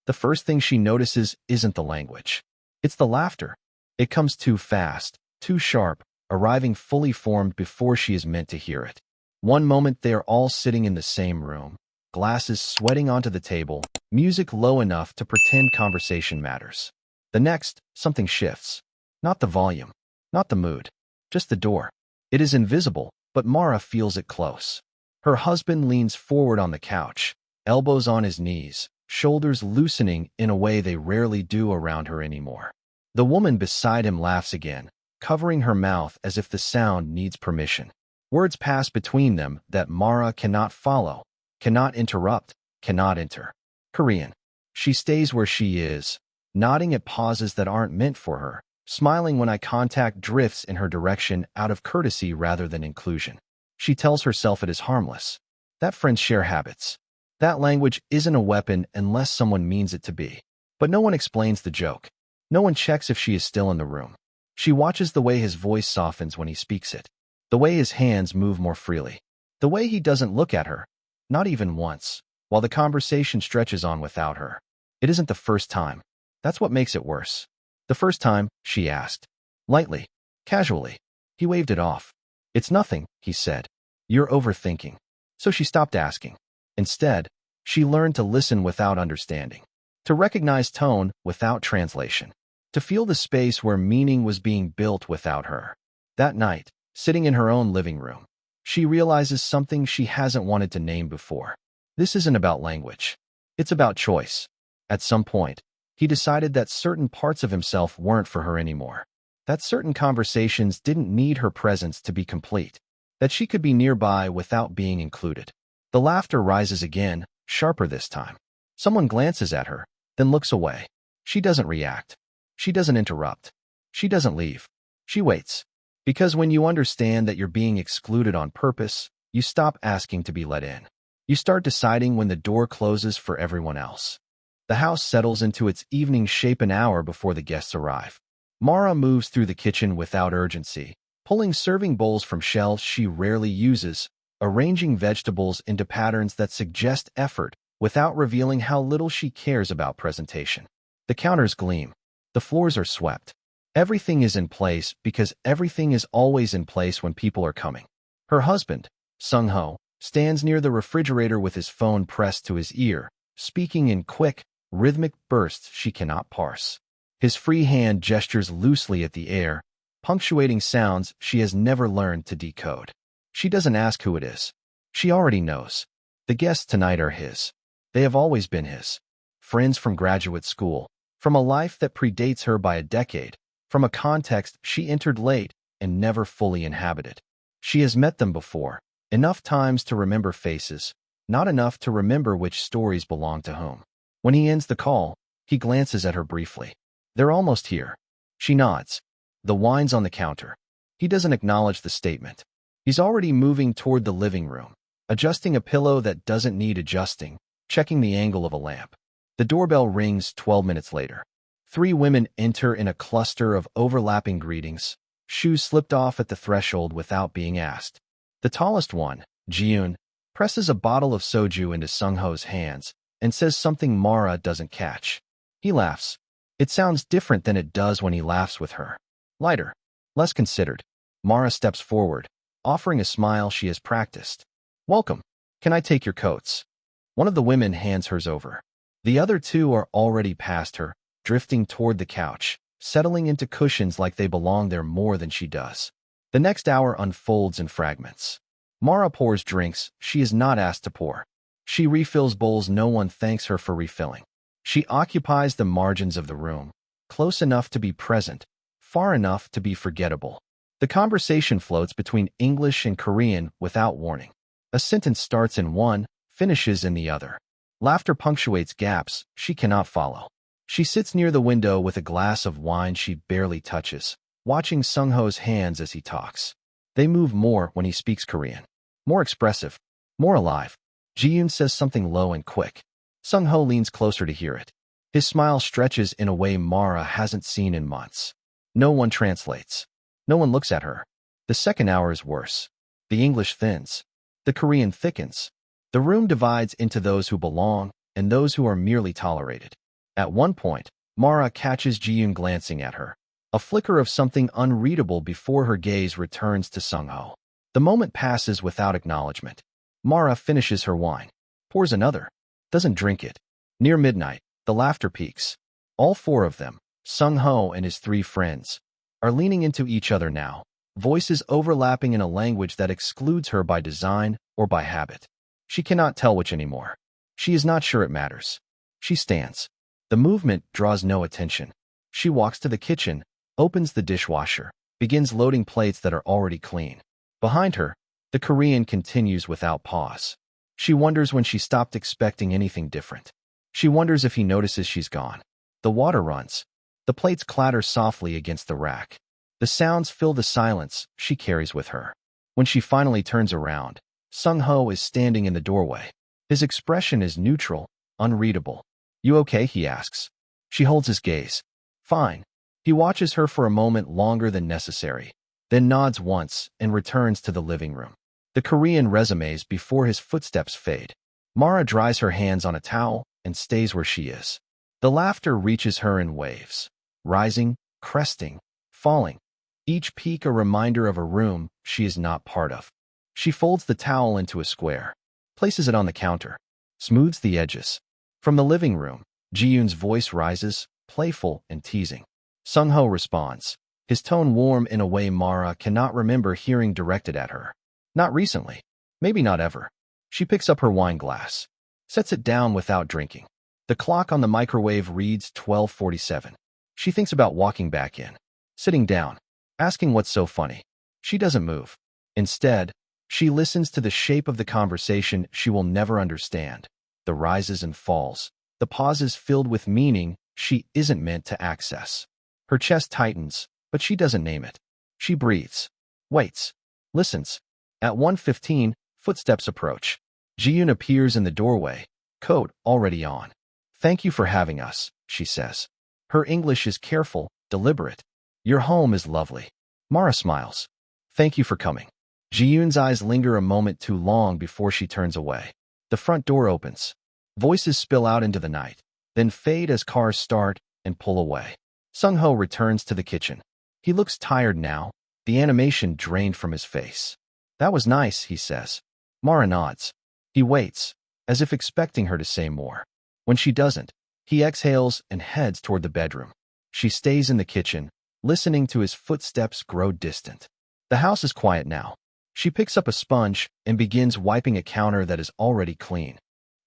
The first thing she notices isn't the language. It's the laughter. It comes too fast, too sharp, arriving fully formed before she is meant to hear it. One moment they are all sitting in the same room, glasses sweating onto the table, music low enough to pretend conversation matters. The next, something shifts. Not the volume, not the mood, just the door. It is invisible, but Mara feels it close. Her husband leans forward on the couch, elbows on his knees, shoulders loosening in a way they rarely do around her anymore. The woman beside him laughs again, covering her mouth as if the sound needs permission. Words pass between them that Mara cannot follow, cannot interrupt, cannot enter. Korean. She stays where she is, nodding at pauses that aren't meant for her, smiling when eye contact drifts in her direction out of courtesy rather than inclusion. She tells herself it is harmless. That friends share habits. That language isn't a weapon unless someone means it to be. But no one explains the joke. No one checks if she is still in the room. She watches the way his voice softens when he speaks it, the way his hands move more freely, the way he doesn't look at her, not even once, while the conversation stretches on without her. It isn't the first time. That's what makes it worse. The first time, she asked. Lightly, casually. He waved it off. It's nothing, he said. You're overthinking. So she stopped asking. Instead, she learned to listen without understanding, to recognize tone without translation, to feel the space where meaning was being built without her. That night, sitting in her own living room, she realizes something she hasn't wanted to name before. This isn't about language. It's about choice. At some point, he decided that certain parts of himself weren't for her anymore, that certain conversations didn't need her presence to be complete, that she could be nearby without being included. The laughter rises again, sharper this time. Someone glances at her, then looks away. She doesn't react. She doesn't interrupt. She doesn't leave. She waits. Because when you understand that you're being excluded on purpose, you stop asking to be let in. You start deciding when the door closes for everyone else. The house settles into its evening shape an hour before the guests arrive. Mara moves through the kitchen without urgency, pulling serving bowls from shelves she rarely uses, arranging vegetables into patterns that suggest effort without revealing how little she cares about presentation. The counters gleam. The floors are swept. Everything is in place because everything is always in place when people are coming. Her husband, Sung-ho, stands near the refrigerator with his phone pressed to his ear, speaking in quick, rhythmic bursts she cannot parse. His free hand gestures loosely at the air, punctuating sounds she has never learned to decode. She doesn't ask who it is. She already knows. The guests tonight are his. They have always been his. Friends from graduate school, from a life that predates her by a decade, from a context she entered late and never fully inhabited. She has met them before, enough times to remember faces, not enough to remember which stories belong to whom. When he ends the call, he glances at her briefly. They're almost here. She nods. The wine's on the counter. He doesn't acknowledge the statement. He's already moving toward the living room, adjusting a pillow that doesn't need adjusting, checking the angle of a lamp. The doorbell rings 12 minutes later. 3 women enter in a cluster of overlapping greetings, shoes slipped off at the threshold without being asked. The tallest one, Jiyun, presses a bottle of soju into Sung-ho's hands and says something Mara doesn't catch. He laughs. It sounds different than it does when he laughs with her. Lighter, less considered. Mara steps forward, offering a smile she has practiced. Welcome. Can I take your coats? One of the women hands hers over. The other 2 are already past her, drifting toward the couch, settling into cushions like they belong there more than she does. The next hour unfolds in fragments. Mara pours drinks she is not asked to pour. She refills bowls no one thanks her for refilling. She occupies the margins of the room, close enough to be present, far enough to be forgettable. The conversation floats between English and Korean without warning. A sentence starts in one, finishes in the other. Laughter punctuates gaps she cannot follow. She sits near the window with a glass of wine she barely touches, watching Sung-ho's hands as he talks. They move more when he speaks Korean. More expressive, more alive. Jiyun says something low and quick. Sung-ho leans closer to hear it. His smile stretches in a way Mara hasn't seen in months. No one translates. No one looks at her. The second hour is worse. The English thins. The Korean thickens. The room divides into those who belong and those who are merely tolerated. At one point, Mara catches Jiyun glancing at her. A flicker of something unreadable before her gaze returns to Sung-ho. The moment passes without acknowledgement. Mara finishes her wine, pours another, doesn't drink it. Near midnight, the laughter peaks. All four of them, Sung-ho and his three friends, are leaning into each other now, voices overlapping in a language that excludes her by design or by habit. She cannot tell which anymore. She is not sure it matters. She stands. The movement draws no attention. She walks to the kitchen, opens the dishwasher, begins loading plates that are already clean. Behind her, the Korean continues without pause. She wonders when she stopped expecting anything different. She wonders if he notices she's gone. The water runs. The plates clatter softly against the rack. The sounds fill the silence she carries with her. When she finally turns around, Sung-ho is standing in the doorway. His expression is neutral, unreadable. "You okay?" he asks. She holds his gaze. "Fine." He watches her for a moment longer than necessary, then nods once and returns to the living room. The Korean resumes before his footsteps fade. Mara dries her hands on a towel and stays where she is. The laughter reaches her in waves, rising, cresting, falling, each peak a reminder of a room she is not part of. She folds the towel into a square, places it on the counter, smooths the edges. From the living room, Jiyun's voice rises, playful and teasing. Sung-ho responds, his tone warm in a way Mara cannot remember hearing directed at her. Not recently. Maybe not ever. She picks up her wine glass, sets it down without drinking. The clock on the microwave reads 12:47. She thinks about walking back in, sitting down, asking what's so funny. She doesn't move. Instead, she listens to the shape of the conversation she will never understand, the rises and falls, the pauses filled with meaning she isn't meant to access. Her chest tightens, but she doesn't name it. She breathes, waits, listens. At 1:15, footsteps approach. Jiyun appears in the doorway, coat already on. "Thank you for having us," she says. Her English is careful, deliberate. "Your home is lovely." Mara smiles. "Thank you for coming." Jiyun's eyes linger a moment too long before she turns away. The front door opens. Voices spill out into the night, then fade as cars start and pull away. Sung-ho returns to the kitchen. He looks tired now, the animation drained from his face. "That was nice," he says. Mara nods. He waits, as if expecting her to say more. When she doesn't, he exhales and heads toward the bedroom. She stays in the kitchen, listening to his footsteps grow distant. The house is quiet now. She picks up a sponge and begins wiping a counter that is already clean.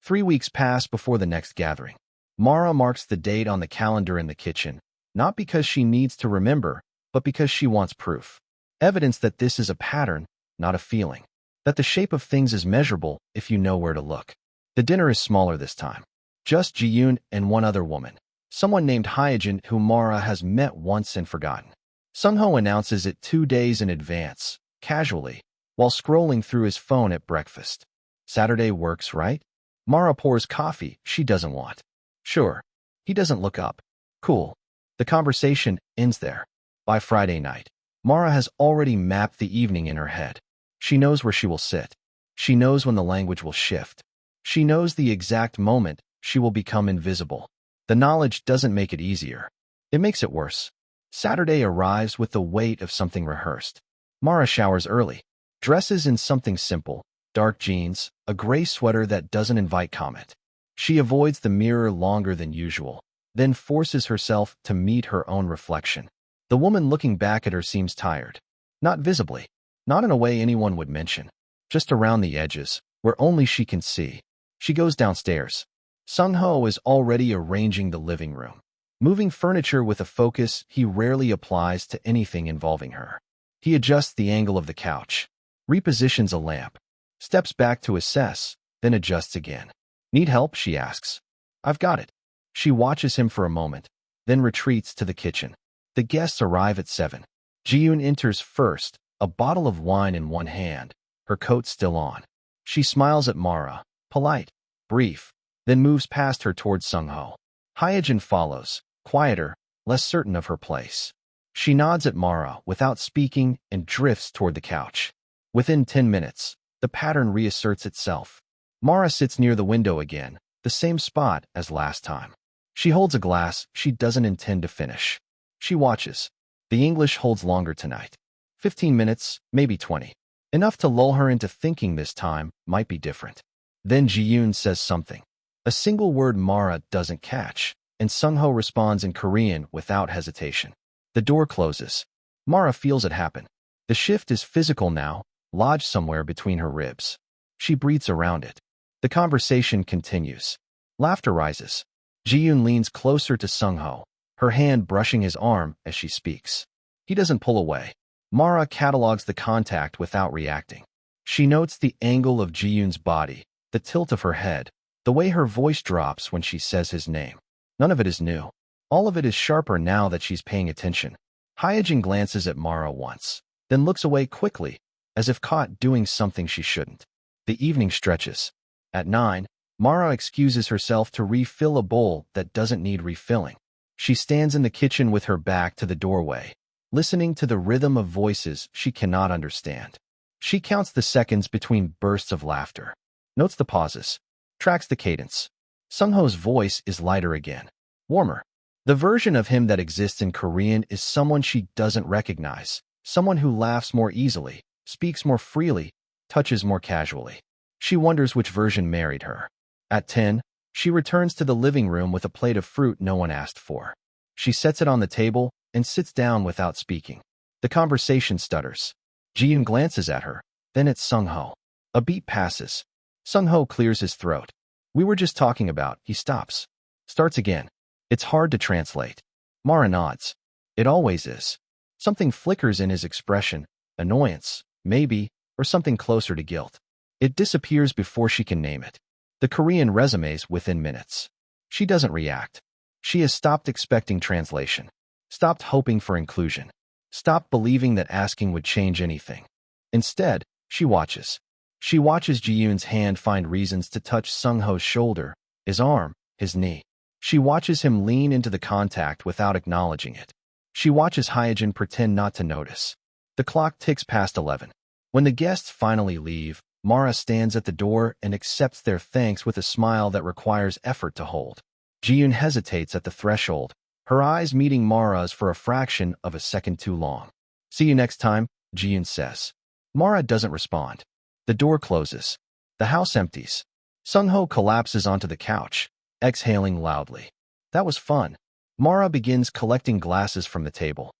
3 weeks pass before the next gathering. Mara marks the date on the calendar in the kitchen, not because she needs to remember, but because she wants proof. Evidence that this is a pattern, not a feeling. That the shape of things is measurable if you know where to look. The dinner is smaller this time. Just Jiyun and one other woman. Someone named Hyojin who Mara has met once and forgotten. Sung-ho announces it 2 days in advance, casually, while scrolling through his phone at breakfast. "Saturday works, right?" Mara pours coffee she doesn't want. "Sure." He doesn't look up. "Cool." The conversation ends there. By Friday night, Mara has already mapped the evening in her head. She knows where she will sit. She knows when the language will shift. She knows the exact moment she will become invisible. The knowledge doesn't make it easier. It makes it worse. Saturday arrives with the weight of something rehearsed. Mara showers early, dresses in something simple, dark jeans, a gray sweater that doesn't invite comment. She avoids the mirror longer than usual, then forces herself to meet her own reflection. The woman looking back at her seems tired. Not visibly, not in a way anyone would mention, just around the edges, where only she can see. She goes downstairs. Sung-ho is already arranging the living room, moving furniture with a focus he rarely applies to anything involving her. He adjusts the angle of the couch, repositions a lamp, steps back to assess, then adjusts again. "Need help?" she asks. "I've got it." She watches him for a moment, then retreats to the kitchen. The guests arrive at 7. Jiyun enters first, a bottle of wine in one hand, her coat still on. She smiles at Mara, polite, brief, then moves past her towards Sung-ho. Hyojin follows, quieter, less certain of her place. She nods at Mara without speaking and drifts toward the couch. Within 10 minutes, the pattern reasserts itself. Mara sits near the window again, the same spot as last time. She holds a glass she doesn't intend to finish. She watches. The English holds longer tonight. 15 minutes, maybe 20. Enough to lull her into thinking this time might be different. Then Jiyun says something. A single word Mara doesn't catch, and Sungho responds in Korean without hesitation. The door closes. Mara feels it happen. The shift is physical now, lodged somewhere between her ribs. She breathes around it. The conversation continues. Laughter rises. Jiyun leans closer to Sungho, her hand brushing his arm as she speaks. He doesn't pull away. Mara catalogs the contact without reacting. She notes the angle of Jiyun's body, the tilt of her head, the way her voice drops when she says his name. None of it is new. All of it is sharper now that she's paying attention. Hyojin glances at Mara once, then looks away quickly, as if caught doing something she shouldn't. The evening stretches. At 9, Mara excuses herself to refill a bowl that doesn't need refilling. She stands in the kitchen with her back to the doorway, listening to the rhythm of voices she cannot understand. She counts the seconds between bursts of laughter, notes the pauses, tracks the cadence. Sungho's voice is lighter again, warmer. The version of him that exists in Korean is someone she doesn't recognize, someone who laughs more easily, speaks more freely, touches more casually. She wonders which version married her. At 10, she returns to the living room with a plate of fruit no one asked for. She sets it on the table and sits down without speaking. The conversation stutters. Jiyun glances at her, then at Sungho. A beat passes. Sungho clears his throat. We were just talking about, he stops. Starts again. It's hard to translate. Mara nods. It always is. Something flickers in his expression, annoyance, maybe, or something closer to guilt. It disappears before she can name it. The Korean resumes within minutes. She doesn't react. She has stopped expecting translation, stopped hoping for inclusion, stopped believing that asking would change anything. Instead, she watches. She watches Jiyun's hand find reasons to touch Sungho's shoulder, his arm, his knee. She watches him lean into the contact without acknowledging it. She watches Hyojin pretend not to notice. The clock ticks past 11. When the guests finally leave, Mara stands at the door and accepts their thanks with a smile that requires effort to hold. Jiyun hesitates at the threshold, her eyes meeting Mara's for a fraction of a second too long. See you next time, Jiyun says. Mara doesn't respond. The door closes. The house empties. Sungho collapses onto the couch, exhaling loudly. That was fun. Mara begins collecting glasses from the table.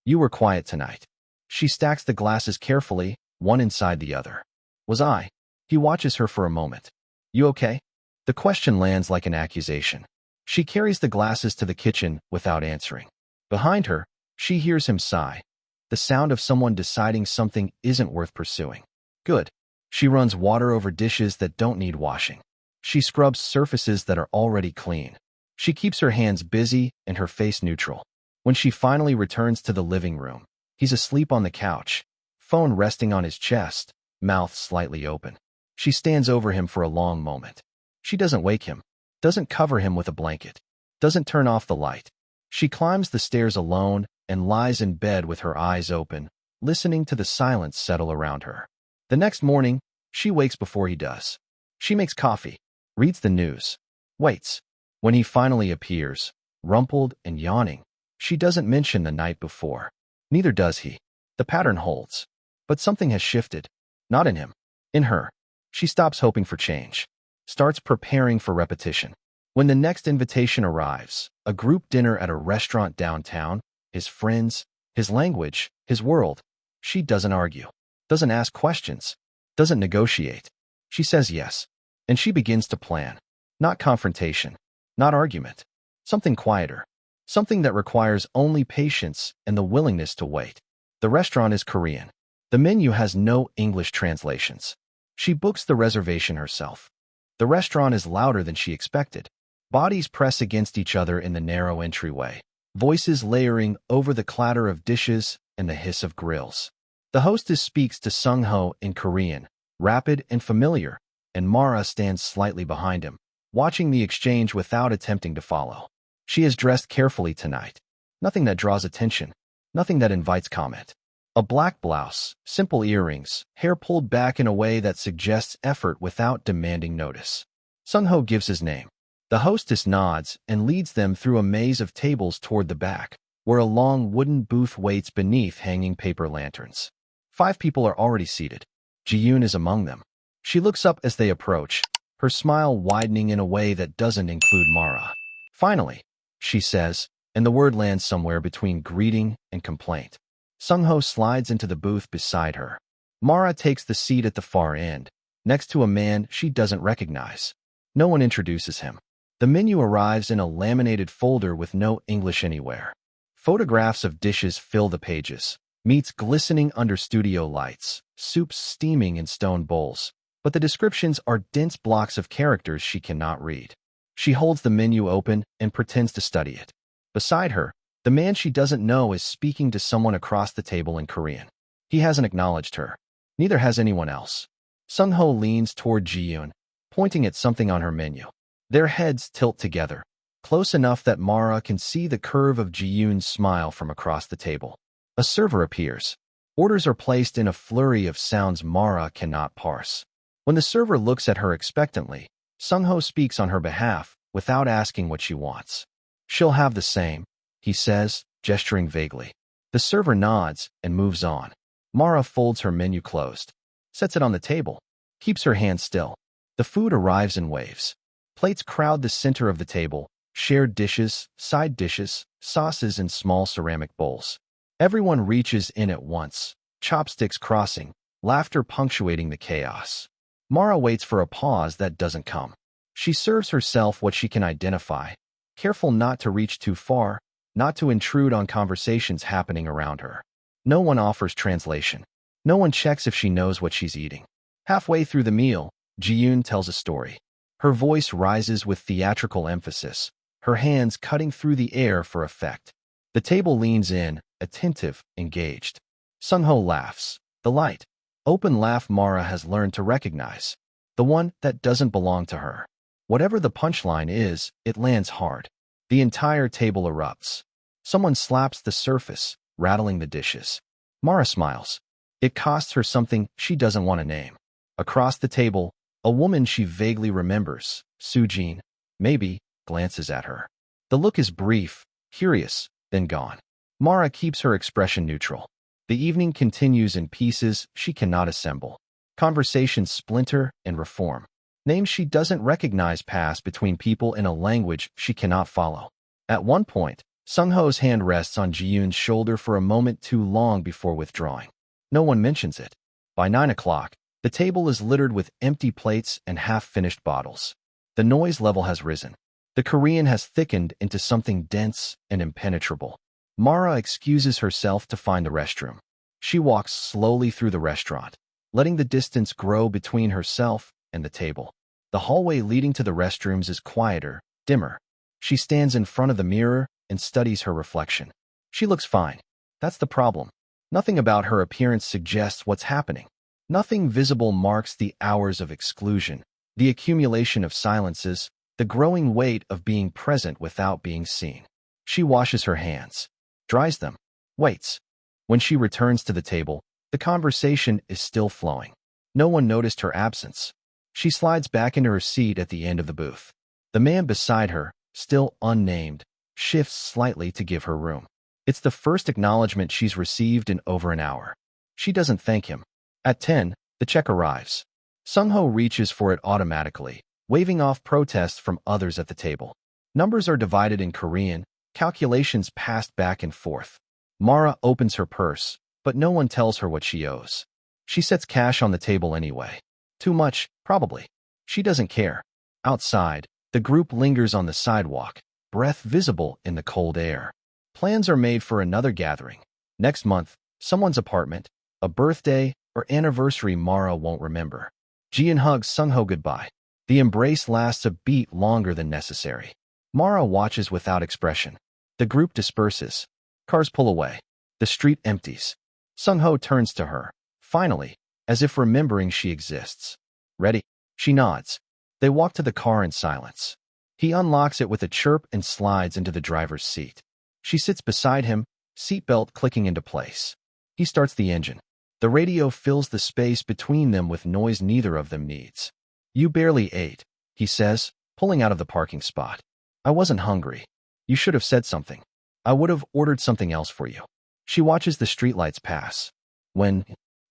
You were quiet tonight. She stacks the glasses carefully, one inside the other. Was I? He watches her for a moment. You okay? The question lands like an accusation. She carries the glasses to the kitchen without answering. Behind her, she hears him sigh. The sound of someone deciding something isn't worth pursuing. Good. She runs water over dishes that don't need washing. She scrubs surfaces that are already clean. She keeps her hands busy and her face neutral. When she finally returns to the living room, he's asleep on the couch, phone resting on his chest, mouth slightly open. She stands over him for a long moment. She doesn't wake him, doesn't cover him with a blanket, doesn't turn off the light. She climbs the stairs alone and lies in bed with her eyes open, listening to the silence settle around her. The next morning, she wakes before he does. She makes coffee, reads the news, waits. When he finally appears, rumpled and yawning, she doesn't mention the night before. Neither does he. The pattern holds. But something has shifted. Not in him. In her. She stops hoping for change. Starts preparing for repetition. When the next invitation arrives, a group dinner at a restaurant downtown, his friends, his language, his world, she doesn't argue. Doesn't ask questions. Doesn't negotiate. She says yes. And she begins to plan. Not confrontation. Not argument. Something quieter. Something that requires only patience and the willingness to wait. The restaurant is Korean. The menu has no English translations. She books the reservation herself. The restaurant is louder than she expected. Bodies press against each other in the narrow entryway, voices layering over the clatter of dishes and the hiss of grills. The hostess speaks to Sungho in Korean, rapid and familiar, and Mara stands slightly behind him, watching the exchange without attempting to follow. She is dressed carefully tonight. Nothing that draws attention. Nothing that invites comment. A black blouse, simple earrings, hair pulled back in a way that suggests effort without demanding notice. Sungho gives his name. The hostess nods and leads them through a maze of tables toward the back, where a long wooden booth waits beneath hanging paper lanterns. 5 people are already seated. Jiyun is among them. She looks up as they approach, her smile widening in a way that doesn't include Mara. Finally, she says, and the word lands somewhere between greeting and complaint. Sung-ho slides into the booth beside her. Mara takes the seat at the far end, next to a man she doesn't recognize. No one introduces him. The menu arrives in a laminated folder with no English anywhere. Photographs of dishes fill the pages, meats glistening under studio lights, soups steaming in stone bowls. But the descriptions are dense blocks of characters she cannot read. She holds the menu open and pretends to study it. Beside her, the man she doesn't know is speaking to someone across the table in Korean. He hasn't acknowledged her. Neither has anyone else. Sung-ho leans toward Jiyun, pointing at something on her menu. Their heads tilt together, close enough that Mara can see the curve of Jiyun's smile from across the table. A server appears. Orders are placed in a flurry of sounds Mara cannot parse. When the server looks at her expectantly, Sung-ho speaks on her behalf without asking what she wants. "She'll have the same," he says, gesturing vaguely. The server nods and moves on. Mara folds her menu closed, sets it on the table, keeps her hand still. The food arrives in waves. Plates crowd the center of the table, shared dishes, side dishes, sauces in small ceramic bowls. Everyone reaches in at once, chopsticks crossing, laughter punctuating the chaos. Mara waits for a pause that doesn't come. She serves herself what she can identify, careful not to reach too far, not to intrude on conversations happening around her. No one offers translation. No one checks if she knows what she's eating. Halfway through the meal, Jiyun tells a story. Her voice rises with theatrical emphasis, her hands cutting through the air for effect. The table leans in, attentive, engaged. Sung-ho laughs. The light, open laugh Mara has learned to recognize. The one that doesn't belong to her. Whatever the punchline is, it lands hard. The entire table erupts. Someone slaps the surface, rattling the dishes. Mara smiles. It costs her something she doesn't want to name. Across the table, a woman she vaguely remembers, Sujin, maybe, glances at her. The look is brief, curious, then gone. Mara keeps her expression neutral. The evening continues in pieces she cannot assemble. Conversations splinter and reform. Names she doesn't recognize pass between people in a language she cannot follow. At one point, Sung-ho's hand rests on Jiyun's shoulder for a moment too long before withdrawing. No one mentions it. By 9 o'clock, the table is littered with empty plates and half-finished bottles. The noise level has risen. The Korean has thickened into something dense and impenetrable. Mara excuses herself to find the restroom. She walks slowly through the restaurant, letting the distance grow between herself and the table. The hallway leading to the restrooms is quieter, dimmer. She stands in front of the mirror and studies her reflection. She looks fine. That's the problem. Nothing about her appearance suggests what's happening. Nothing visible marks the hours of exclusion, the accumulation of silences, the growing weight of being present without being seen. She washes her hands, dries them, waits. When she returns to the table, the conversation is still flowing. No one noticed her absence. She slides back into her seat at the end of the booth. The man beside her, still unnamed, shifts slightly to give her room. It's the first acknowledgement she's received in over an hour. She doesn't thank him. At 10, the check arrives. Sung-ho reaches for it automatically, waving off protests from others at the table. Numbers are divided in Korean, calculations passed back and forth. Mara opens her purse, but no one tells her what she owes. She sets cash on the table anyway. Too much, probably. She doesn't care. Outside, the group lingers on the sidewalk, breath visible in the cold air. Plans are made for another gathering. Next month, someone's apartment, a birthday, or anniversary Mara won't remember. Jiyun hugs Sung-ho goodbye. The embrace lasts a beat longer than necessary. Mara watches without expression. The group disperses. Cars pull away. The street empties. Sung-ho turns to her, finally, as if remembering she exists. "Ready?" She nods. They walk to the car in silence. He unlocks it with a chirp and slides into the driver's seat. She sits beside him, seatbelt clicking into place. He starts the engine. The radio fills the space between them with noise neither of them needs. "You barely ate," he says, pulling out of the parking spot. I wasn't hungry. You should have said something. I would have ordered something else for you. She watches the streetlights pass. When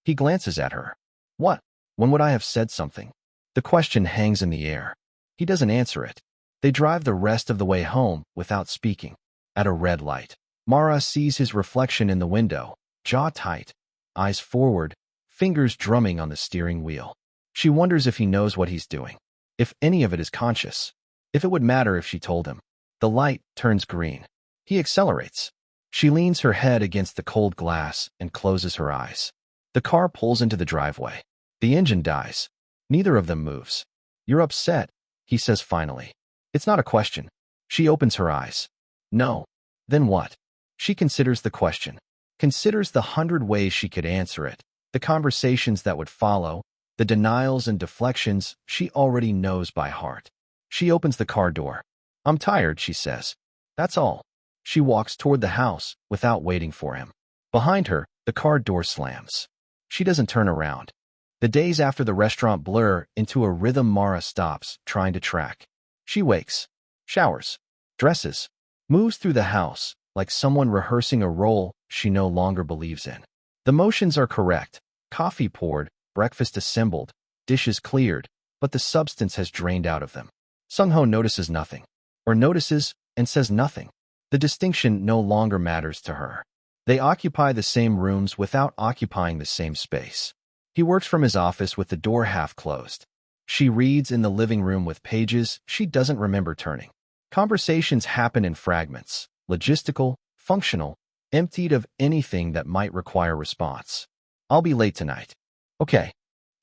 he glances at her. What? When would I have said something? The question hangs in the air. He doesn't answer it. They drive the rest of the way home without speaking. At a red light, Mara sees his reflection in the window, jaw tight, eyes forward, fingers drumming on the steering wheel. She wonders if he knows what he's doing, if any of it is conscious, if it would matter if she told him. The light turns green. He accelerates. She leans her head against the cold glass and closes her eyes. The car pulls into the driveway. The engine dies. Neither of them moves. You're upset, he says finally. It's not a question. She opens her eyes. No. Then what? She considers the question. Considers the 100 ways she could answer it, the conversations that would follow, the denials and deflections she already knows by heart. She opens the car door. I'm tired, she says. That's all. She walks toward the house without waiting for him. Behind her, the car door slams. She doesn't turn around. The days after the restaurant blur into a rhythm Mara stops, trying to track. She wakes, showers, dresses, moves through the house like someone rehearsing a role she no longer believes in. The motions are correct. Coffee poured, breakfast assembled, dishes cleared, but the substance has drained out of them. Sung-ho notices nothing. Or notices and says nothing. The distinction no longer matters to her. They occupy the same rooms without occupying the same space. He works from his office with the door half closed. She reads in the living room with pages she doesn't remember turning. Conversations happen in fragments, logistical, functional, emptied of anything that might require response. I'll be late tonight. Okay.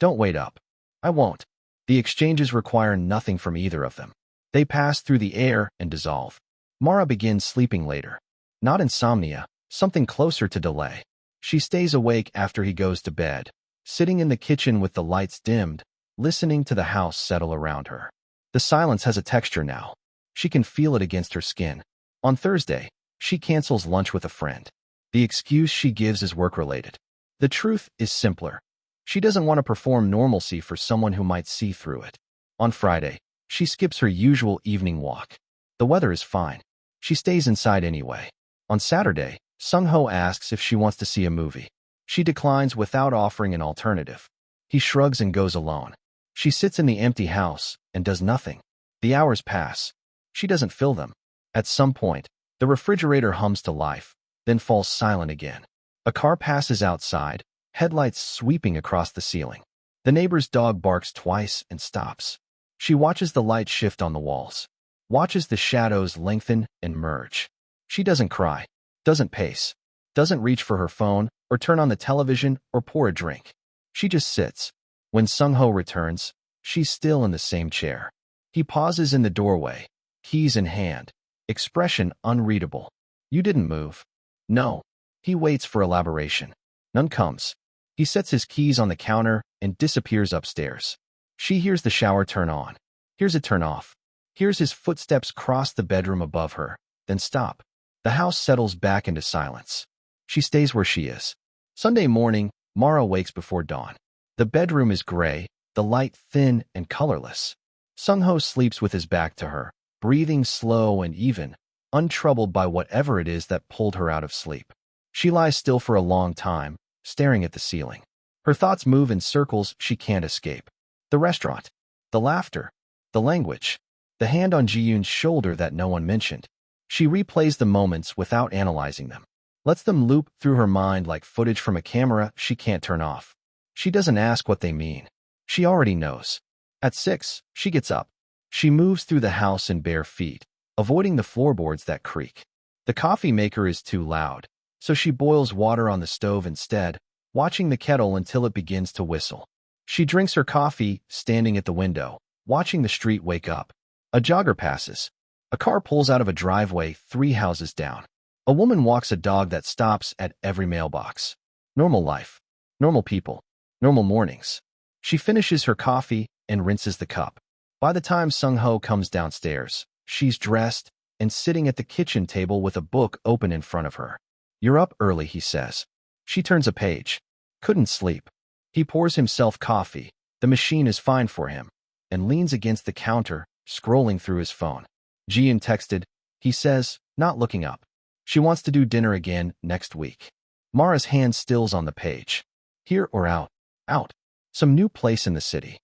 Don't wait up. I won't. The exchanges require nothing from either of them. They pass through the air and dissolve. Mara begins sleeping later. Not insomnia, something closer to delay. She stays awake after he goes to bed, sitting in the kitchen with the lights dimmed, listening to the house settle around her. The silence has a texture now. She can feel it against her skin. On Thursday, she cancels lunch with a friend. The excuse she gives is work-related. The truth is simpler. She doesn't want to perform normalcy for someone who might see through it. On Friday, she skips her usual evening walk. The weather is fine. She stays inside anyway. On Saturday, Sung-ho asks if she wants to see a movie. She declines without offering an alternative. He shrugs and goes alone. She sits in the empty house and does nothing. The hours pass. She doesn't fill them. At some point, the refrigerator hums to life, then falls silent again. A car passes outside, headlights sweeping across the ceiling. The neighbor's dog barks twice and stops. She watches the light shift on the walls. Watches the shadows lengthen and merge. She doesn't cry, doesn't pace, doesn't reach for her phone or turn on the television or pour a drink. She just sits. When Sung-ho returns, she's still in the same chair. He pauses in the doorway, keys in hand, expression unreadable. You didn't move. No. He waits for elaboration. None comes. He sets his keys on the counter and disappears upstairs. She hears the shower turn on, hears it turn off. Hears his footsteps cross the bedroom above her, then stop. The house settles back into silence. She stays where she is. Sunday morning, Mara wakes before dawn. The bedroom is gray, the light thin and colorless. Sung-ho sleeps with his back to her, breathing slow and even, untroubled by whatever it is that pulled her out of sleep. She lies still for a long time, staring at the ceiling. Her thoughts move in circles she can't escape. The restaurant, the laughter, the language, the hand on Jiyun's shoulder that no one mentioned. She replays the moments without analyzing them. Lets them loop through her mind like footage from a camera she can't turn off. She doesn't ask what they mean. She already knows. At 6, she gets up. She moves through the house in bare feet, avoiding the floorboards that creak. The coffee maker is too loud, so she boils water on the stove instead, watching the kettle until it begins to whistle. She drinks her coffee, standing at the window, watching the street wake up. A jogger passes. A car pulls out of a driveway 3 houses down. A woman walks a dog that stops at every mailbox. Normal life. Normal people. Normal mornings. She finishes her coffee and rinses the cup. By the time Sung-ho comes downstairs, she's dressed and sitting at the kitchen table with a book open in front of her. You're up early, he says. She turns a page. Couldn't sleep. He pours himself coffee. The machine is fine for him. And leans against the counter, scrolling through his phone. Jiyun texted, he says, not looking up. She wants to do dinner again next week. Mara's hand stills on the page. Here or out? Out. Some new place in the city.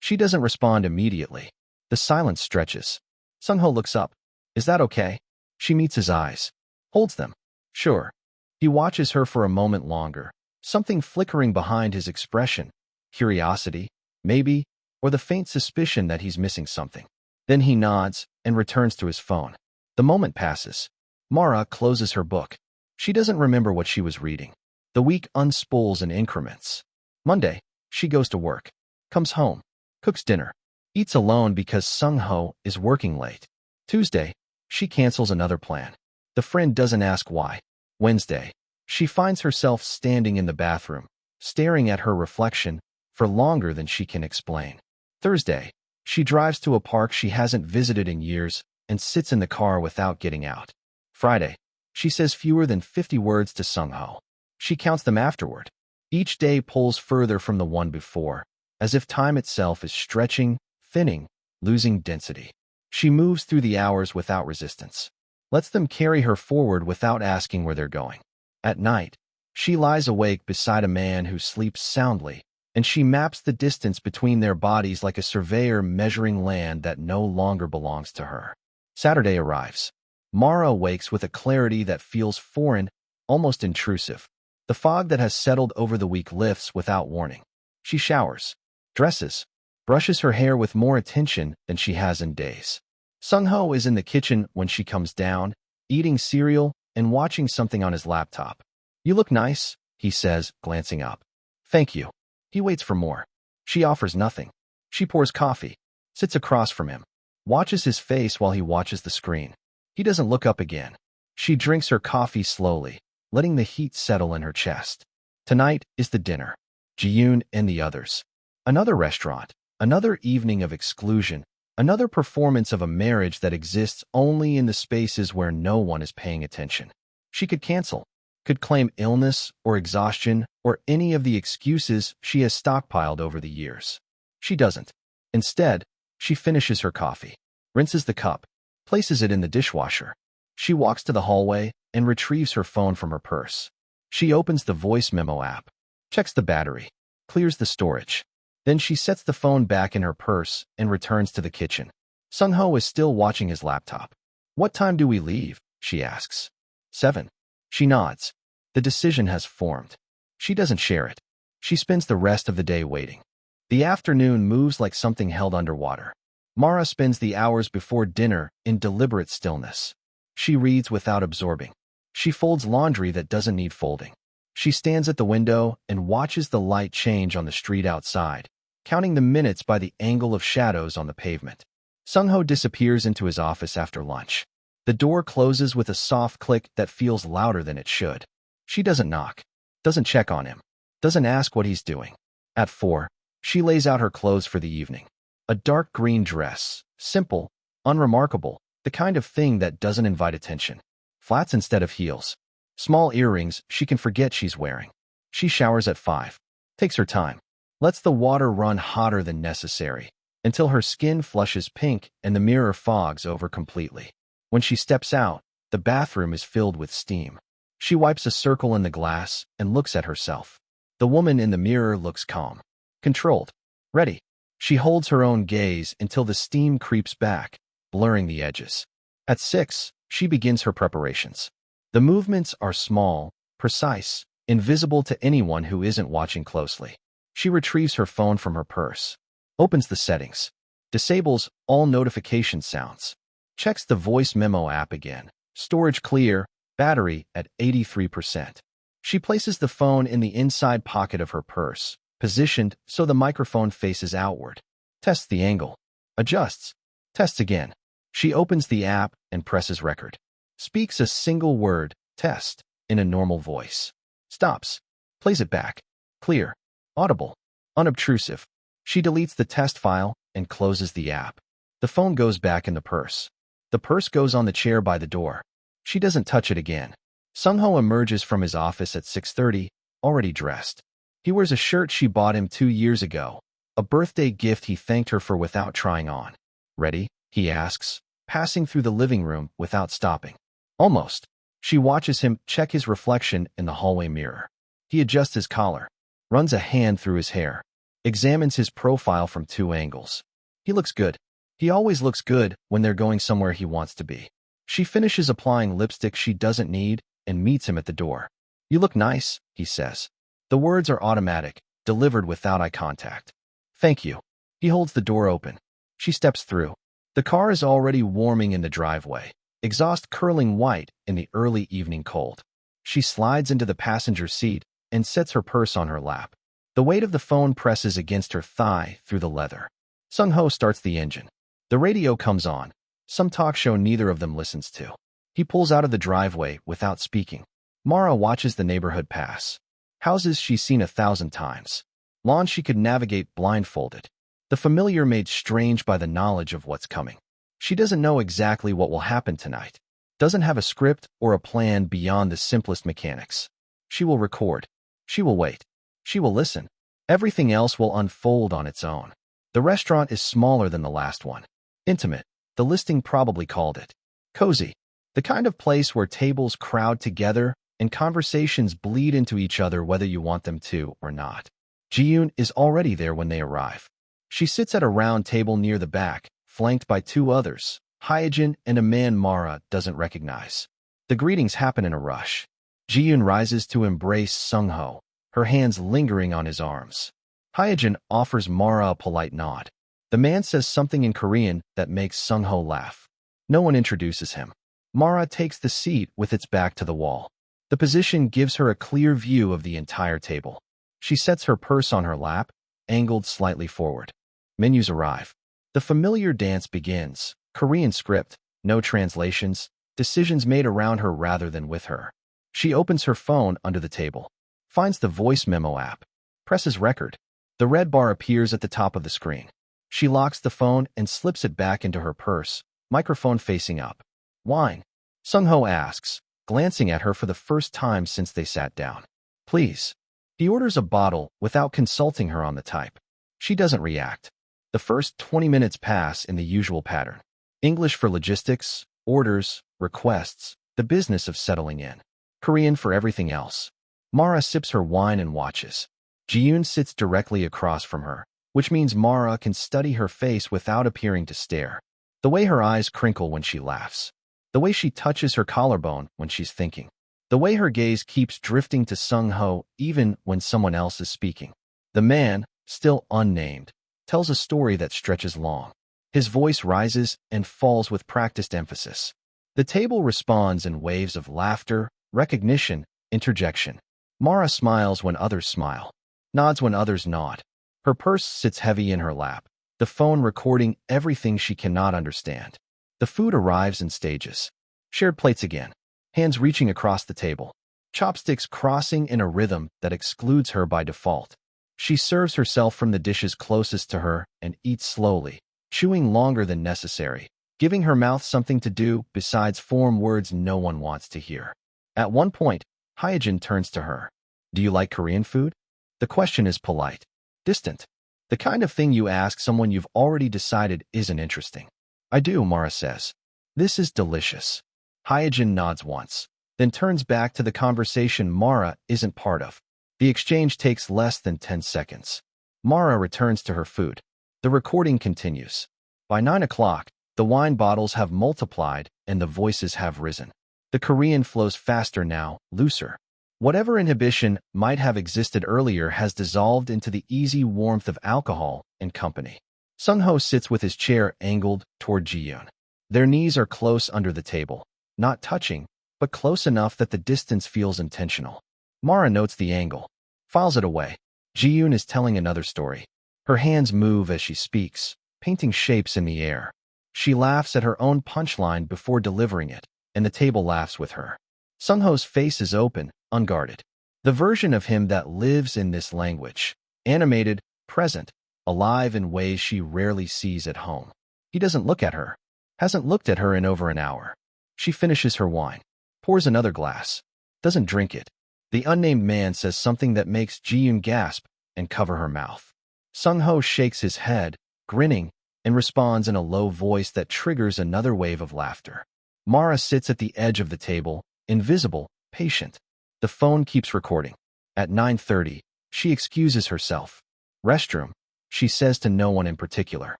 She doesn't respond immediately. The silence stretches. Sungho looks up. Is that okay? She meets his eyes. Holds them. Sure. He watches her for a moment longer, something flickering behind his expression. Curiosity, maybe, or the faint suspicion that he's missing something. Then he nods and returns to his phone. The moment passes. Mara closes her book. She doesn't remember what she was reading. The week unspools in increments. Monday, she goes to work, comes home, cooks dinner, eats alone because Sungho is working late. Tuesday, she cancels another plan. The friend doesn't ask why. Wednesday, she finds herself standing in the bathroom, staring at her reflection for longer than she can explain. Thursday, she drives to a park she hasn't visited in years and sits in the car without getting out. Friday, she says fewer than 50 words to Sungho. She counts them afterward. Each day pulls further from the one before, as if time itself is stretching, thinning, losing density. She moves through the hours without resistance, lets them carry her forward without asking where they're going. At night, she lies awake beside a man who sleeps soundly, and she maps the distance between their bodies like a surveyor measuring land that no longer belongs to her. Saturday arrives. Mara awakes with a clarity that feels foreign, almost intrusive. The fog that has settled over the week lifts without warning. She showers, dresses, brushes her hair with more attention than she has in days. Sungho is in the kitchen when she comes down, eating cereal and watching something on his laptop. You look nice, he says, glancing up. Thank you. He waits for more. She offers nothing. She pours coffee, sits across from him, watches his face while he watches the screen. He doesn't look up again. She drinks her coffee slowly, letting the heat settle in her chest. Tonight is the dinner. Jiyun and the others. Another restaurant. Another evening of exclusion. Another performance of a marriage that exists only in the spaces where no one is paying attention. She could cancel, could claim illness or exhaustion or any of the excuses she has stockpiled over the years. She doesn't. Instead, she finishes her coffee, rinses the cup, places it in the dishwasher. She walks to the hallway and retrieves her phone from her purse. She opens the voice memo app, checks the battery, clears the storage. Then she sets the phone back in her purse and returns to the kitchen. Sungho is still watching his laptop. What time do we leave? She asks. 7. She nods. The decision has formed. She doesn't share it. She spends the rest of the day waiting. The afternoon moves like something held underwater. Mara spends the hours before dinner in deliberate stillness. She reads without absorbing. She folds laundry that doesn't need folding. She stands at the window and watches the light change on the street outside, counting the minutes by the angle of shadows on the pavement. Sungho disappears into his office after lunch. The door closes with a soft click that feels louder than it should. She doesn't knock, doesn't check on him, doesn't ask what he's doing. At 4, she lays out her clothes for the evening. A dark green dress, simple, unremarkable, the kind of thing that doesn't invite attention. Flats instead of heels. Small earrings she can forget she's wearing. She showers at 5. Takes her time. Lets the water run hotter than necessary, until her skin flushes pink and the mirror fogs over completely. When she steps out, the bathroom is filled with steam. She wipes a circle in the glass and looks at herself. The woman in the mirror looks calm, controlled, ready. She holds her own gaze until the steam creeps back, blurring the edges. At 6, she begins her preparations. The movements are small, precise, invisible to anyone who isn't watching closely. She retrieves her phone from her purse, opens the settings, disables all notification sounds, checks the voice memo app again, storage clear, battery at 83%. She places the phone in the inside pocket of her purse, positioned so the microphone faces outward. Tests the angle, adjusts, tests again. She opens the app and presses record. Speaks a single word, test, in a normal voice. Stops, plays it back, clear, audible, unobtrusive. She deletes the test file and closes the app. The phone goes back in the purse. The purse goes on the chair by the door. She doesn't touch it again. Sungho emerges from his office at 6:30, already dressed. He wears a shirt she bought him 2 years ago, a birthday gift he thanked her for without trying on. Ready? he asks, passing through the living room without stopping. Almost. She watches him check his reflection in the hallway mirror. He adjusts his collar, runs a hand through his hair, examines his profile from 2 angles. He looks good. He always looks good when they're going somewhere he wants to be. She finishes applying lipstick she doesn't need and meets him at the door. You look nice, he says. The words are automatic, delivered without eye contact. Thank you. He holds the door open. She steps through. The car is already warming in the driveway, exhaust curling white in the early evening cold. She slides into the passenger seat and sets her purse on her lap. The weight of the phone presses against her thigh through the leather. Sung-ho starts the engine. The radio comes on, some talk show neither of them listens to. He pulls out of the driveway without speaking. Mara watches the neighborhood pass. Houses she's seen 1,000 times. Lawns she could navigate blindfolded. The familiar made strange by the knowledge of what's coming. She doesn't know exactly what will happen tonight. Doesn't have a script or a plan beyond the simplest mechanics. She will record. She will wait. She will listen. Everything else will unfold on its own. The restaurant is smaller than the last one. Intimate. The listing probably called it. Cozy. The kind of place where tables crowd together and conversations bleed into each other whether you want them to or not. Jiyun is already there when they arrive. She sits at a round table near the back, flanked by 2 others, Hyejin and a man Mara doesn't recognize. The greetings happen in a rush. Jiyun rises to embrace Sung-ho, her hands lingering on his arms. Hyejin offers Mara a polite nod. The man says something in Korean that makes Sung-ho laugh. No one introduces him. Mara takes the seat with its back to the wall. The position gives her a clear view of the entire table. She sets her purse on her lap, angled slightly forward. Menus arrive. The familiar dance begins. Korean script, no translations, decisions made around her rather than with her. She opens her phone under the table, finds the voice memo app, presses record. The red bar appears at the top of the screen. She locks the phone and slips it back into her purse, microphone facing up. Wine? Sung-ho asks, glancing at her for the first time since they sat down. Please. He orders a bottle without consulting her on the type. She doesn't react. The first 20 minutes pass in the usual pattern. English for logistics, orders, requests, the business of settling in. Korean for everything else. Mara sips her wine and watches. Jiyun sits directly across from her, which means Mara can study her face without appearing to stare. The way her eyes crinkle when she laughs. The way she touches her collarbone when she's thinking. The way her gaze keeps drifting to Sung-ho even when someone else is speaking. The man, still unnamed, tells a story that stretches long. His voice rises and falls with practiced emphasis. The table responds in waves of laughter, recognition, interjection. Mara smiles when others smile, nods when others nod. Her purse sits heavy in her lap, the phone recording everything she cannot understand. The food arrives in stages. Shared plates again, hands reaching across the table, chopsticks crossing in a rhythm that excludes her by default. She serves herself from the dishes closest to her and eats slowly, chewing longer than necessary, giving her mouth something to do besides form words no one wants to hear. At one point, Hyejin turns to her. Do you like Korean food? The question is polite, distant. The kind of thing you ask someone you've already decided isn't interesting. I do, Mara says. This is delicious. Hyejin nods once, then turns back to the conversation Mara isn't part of. The exchange takes less than 10 seconds. Mara returns to her food. The recording continues. By 9 o'clock, the wine bottles have multiplied and the voices have risen. The Korean flows faster now, looser. Whatever inhibition might have existed earlier has dissolved into the easy warmth of alcohol and company. Sung-ho sits with his chair angled toward Jiyun. Their knees are close under the table, not touching, but close enough that the distance feels intentional. Mara notes the angle, files it away. Jiyun is telling another story. Her hands move as she speaks, painting shapes in the air. She laughs at her own punchline before delivering it, and the table laughs with her. Sung-ho's face is open, unguarded. The version of him that lives in this language. Animated, present, alive in ways she rarely sees at home. He doesn't look at her. Hasn't looked at her in over an hour. She finishes her wine. Pours another glass. Doesn't drink it. The unnamed man says something that makes Jiyun gasp and cover her mouth. Sung-ho shakes his head, grinning, and responds in a low voice that triggers another wave of laughter. Mara sits at the edge of the table, invisible, patient. The phone keeps recording. At 9:30, she excuses herself. Restroom, she says to no one in particular.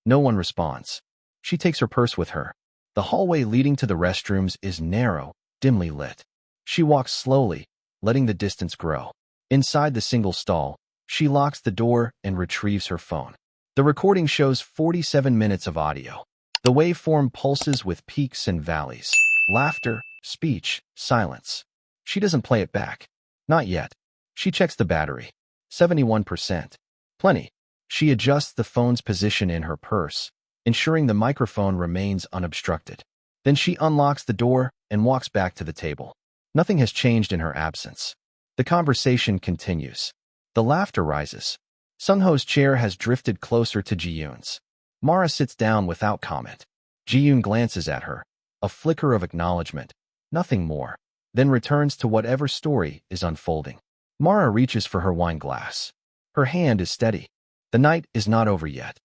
No one responds. She takes her purse with her. The hallway leading to the restrooms is narrow, dimly lit. She walks slowly, letting the distance grow. Inside the single stall, she locks the door and retrieves her phone. The recording shows 47 minutes of audio. The waveform pulses with peaks and valleys. Laughter, speech, silence. She doesn't play it back. Not yet. She checks the battery. 71%. Plenty. She adjusts the phone's position in her purse, ensuring the microphone remains unobstructed. Then she unlocks the door and walks back to the table. Nothing has changed in her absence. The conversation continues. The laughter rises. Sungho's chair has drifted closer to Jiyun's. Mara sits down without comment. Jiyun glances at her. A flicker of acknowledgement. Nothing more. Then returns to whatever story is unfolding. Mara reaches for her wine glass. Her hand is steady. The night is not over yet.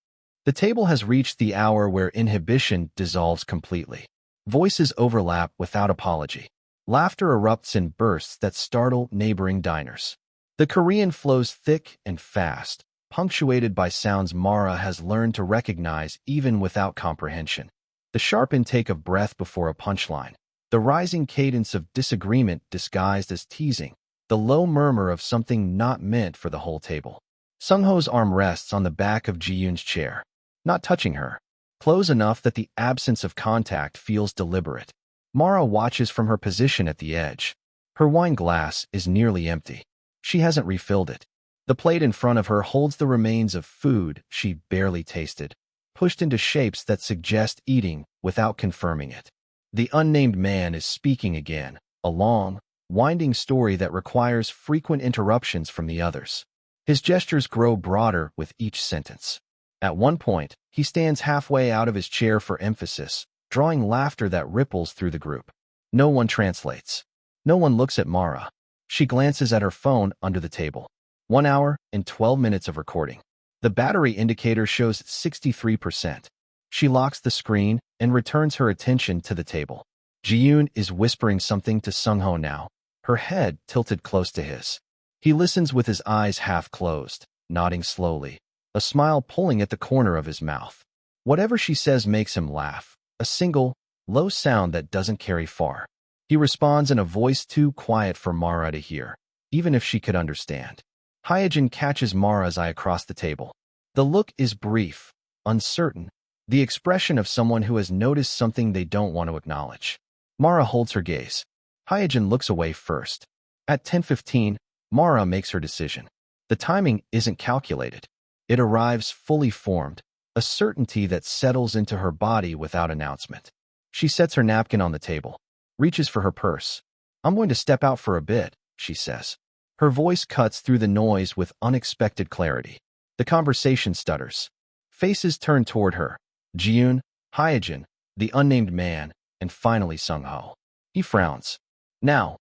The table has reached the hour where inhibition dissolves completely. Voices overlap without apology. Laughter erupts in bursts that startle neighboring diners. The Korean flows thick and fast, punctuated by sounds Mara has learned to recognize even without comprehension. The sharp intake of breath before a punchline. The rising cadence of disagreement disguised as teasing. The low murmur of something not meant for the whole table. Sungho's arm rests on the back of Jiyun's chair, not touching her, close enough that the absence of contact feels deliberate. Mara watches from her position at the edge. Her wine glass is nearly empty. She hasn't refilled it. The plate in front of her holds the remains of food she barely tasted, pushed into shapes that suggest eating without confirming it. The unnamed man is speaking again, a long, winding story that requires frequent interruptions from the others. His gestures grow broader with each sentence. At one point, he stands halfway out of his chair for emphasis, drawing laughter that ripples through the group. No one translates. No one looks at Mara. She glances at her phone under the table. 1 hour and 12 minutes of recording. The battery indicator shows 63%. She locks the screen and returns her attention to the table. Jiyun is whispering something to Sungho now, her head tilted close to his. He listens with his eyes half closed, nodding slowly, a smile pulling at the corner of his mouth. Whatever she says makes him laugh, a single, low sound that doesn't carry far. He responds in a voice too quiet for Mara to hear, even if she could understand. Hyojin catches Mara's eye across the table. The look is brief, uncertain, the expression of someone who has noticed something they don't want to acknowledge. Mara holds her gaze. Hyojin looks away first. At 10:15, Mara makes her decision. The timing isn't calculated. It arrives fully formed, a certainty that settles into her body without announcement. She sets her napkin on the table, reaches for her purse. "I'm going to step out for a bit," she says. Her voice cuts through the noise with unexpected clarity. The conversation stutters. Faces turn toward her. Jiyun, Hyojin, the unnamed man, and finally Sungho. He frowns. "Now,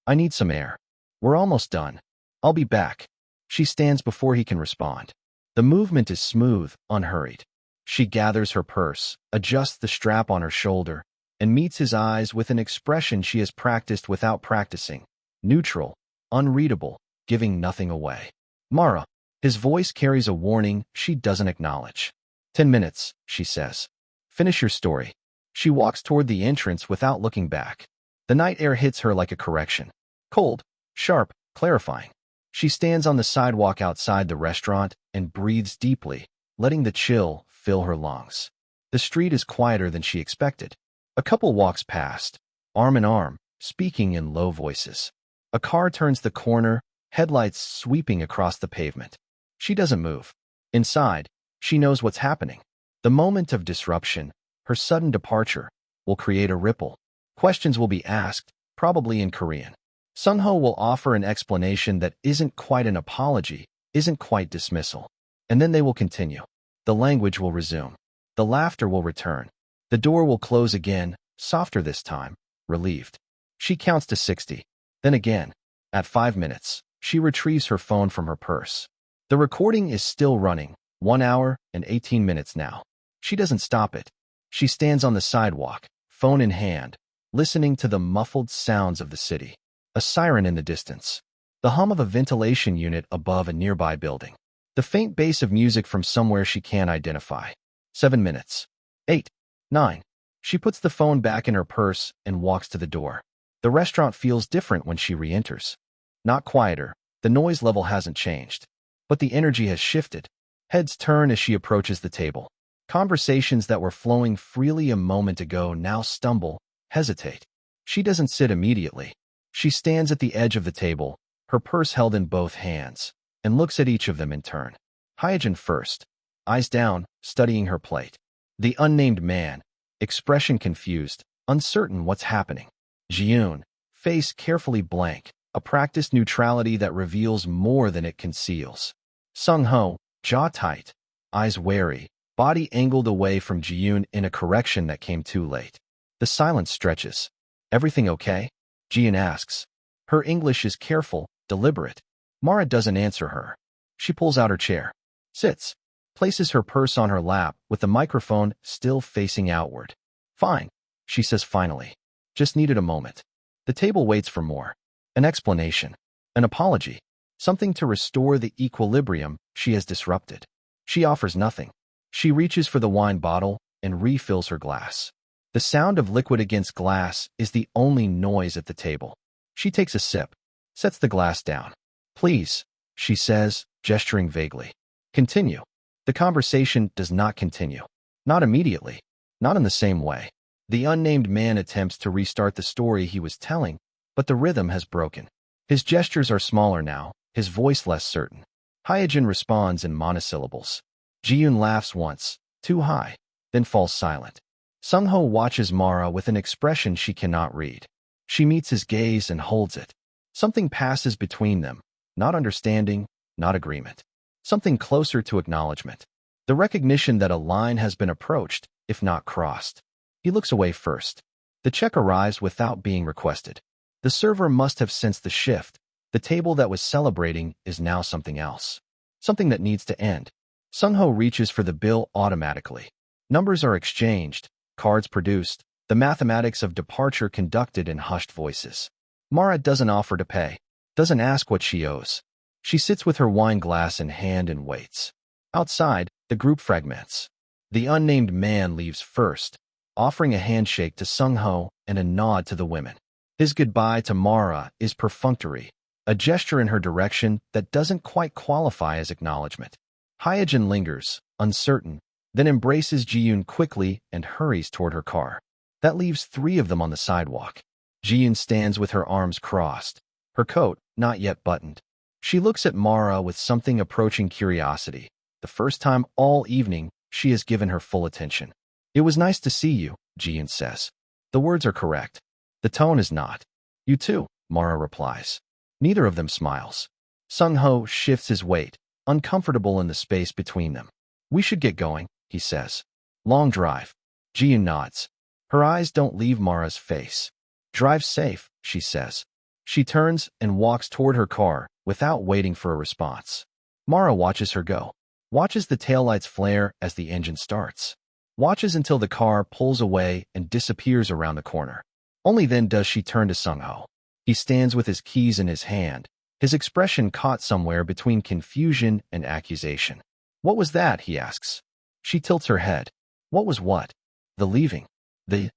I need some air. We're almost done. I'll be back." She stands before he can respond. The movement is smooth, unhurried. She gathers her purse, adjusts the strap on her shoulder, and meets his eyes with an expression she has practiced without practicing. Neutral, unreadable, giving nothing away. "Mara." His voice carries a warning she doesn't acknowledge. 10 minutes, she says. "Finish your story." She walks toward the entrance without looking back. The night air hits her like a correction. Cold, sharp, clarifying. She stands on the sidewalk outside the restaurant and breathes deeply, letting the chill fill her lungs. The street is quieter than she expected. A couple walks past, arm in arm, speaking in low voices. A car turns the corner, headlights sweeping across the pavement. She doesn't move. Inside, she knows what's happening. The moment of disruption, her sudden departure, will create a ripple. Questions will be asked, probably in Korean. Sungho will offer an explanation that isn't quite an apology, isn't quite dismissal. And then they will continue. The language will resume. The laughter will return. The door will close again, softer this time, relieved. She counts to 60. Then again. At 5 minutes, she retrieves her phone from her purse. The recording is still running, 1 hour and 18 minutes now. She doesn't stop it. She stands on the sidewalk, phone in hand, listening to the muffled sounds of the city. A siren in the distance. The hum of a ventilation unit above a nearby building. The faint bass of music from somewhere she can't identify. 7 minutes. 8. 9. She puts the phone back in her purse and walks to the door. The restaurant feels different when she re-enters. Not quieter. The noise level hasn't changed. But the energy has shifted. Heads turn as she approaches the table. Conversations that were flowing freely a moment ago now stumble, hesitate. She doesn't sit immediately. She stands at the edge of the table, her purse held in both hands, and looks at each of them in turn. Jiyun first, eyes down, studying her plate. The unnamed man, expression confused, uncertain what's happening. Jiyun, face carefully blank, a practiced neutrality that reveals more than it conceals. Sung-ho, jaw tight, eyes wary, body angled away from Jiyun in a correction that came too late. The silence stretches. Everything okay? Jiyun asks. Her English is careful, deliberate. Mara doesn't answer her. She pulls out her chair, sits, places her purse on her lap with the microphone still facing outward. Fine, she says finally. Just needed a moment. The table waits for more. An explanation. An apology. Something to restore the equilibrium she has disrupted. She offers nothing. She reaches for the wine bottle and refills her glass. The sound of liquid against glass is the only noise at the table. She takes a sip, sets the glass down. Please, she says, gesturing vaguely. Continue. The conversation does not continue. Not immediately. Not in the same way. The unnamed man attempts to restart the story he was telling, but the rhythm has broken. His gestures are smaller now, his voice less certain. Jiyun responds in monosyllables. Jiyun laughs once, too high, then falls silent. Sung-ho watches Mara with an expression she cannot read. She meets his gaze and holds it. Something passes between them, not understanding, not agreement. Something closer to acknowledgement. The recognition that a line has been approached, if not crossed. He looks away first. The check arrives without being requested. The server must have sensed the shift. The table that was celebrating is now something else. Something that needs to end. Sung-ho reaches for the bill automatically. Numbers are exchanged, cards produced, the mathematics of departure conducted in hushed voices. Mara doesn't offer to pay, doesn't ask what she owes. She sits with her wine glass in hand and waits. Outside, the group fragments. The unnamed man leaves first, offering a handshake to Sung-ho and a nod to the women. His goodbye to Mara is perfunctory, a gesture in her direction that doesn't quite qualify as acknowledgement. Jiyun lingers, uncertain, then embraces Jiyun quickly and hurries toward her car. That leaves 3 of them on the sidewalk. Jiyun stands with her arms crossed, her coat not yet buttoned. She looks at Mara with something approaching curiosity. The first time all evening, she has given her full attention. It was nice to see you, Jiyun says. The words are correct. The tone is not. You too, Mara replies. Neither of them smiles. Sung-ho shifts his weight, uncomfortable in the space between them. We should get going, he says. Long drive. Jiyun nods. Her eyes don't leave Mara's face. Drive safe, she says. She turns and walks toward her car without waiting for a response. Mara watches her go. Watches the taillights flare as the engine starts. Watches until the car pulls away and disappears around the corner. Only then does she turn to Sung-ho. He stands with his keys in his hand, his expression caught somewhere between confusion and accusation. What was that, he asks. She tilts her head. What was what? The leaving.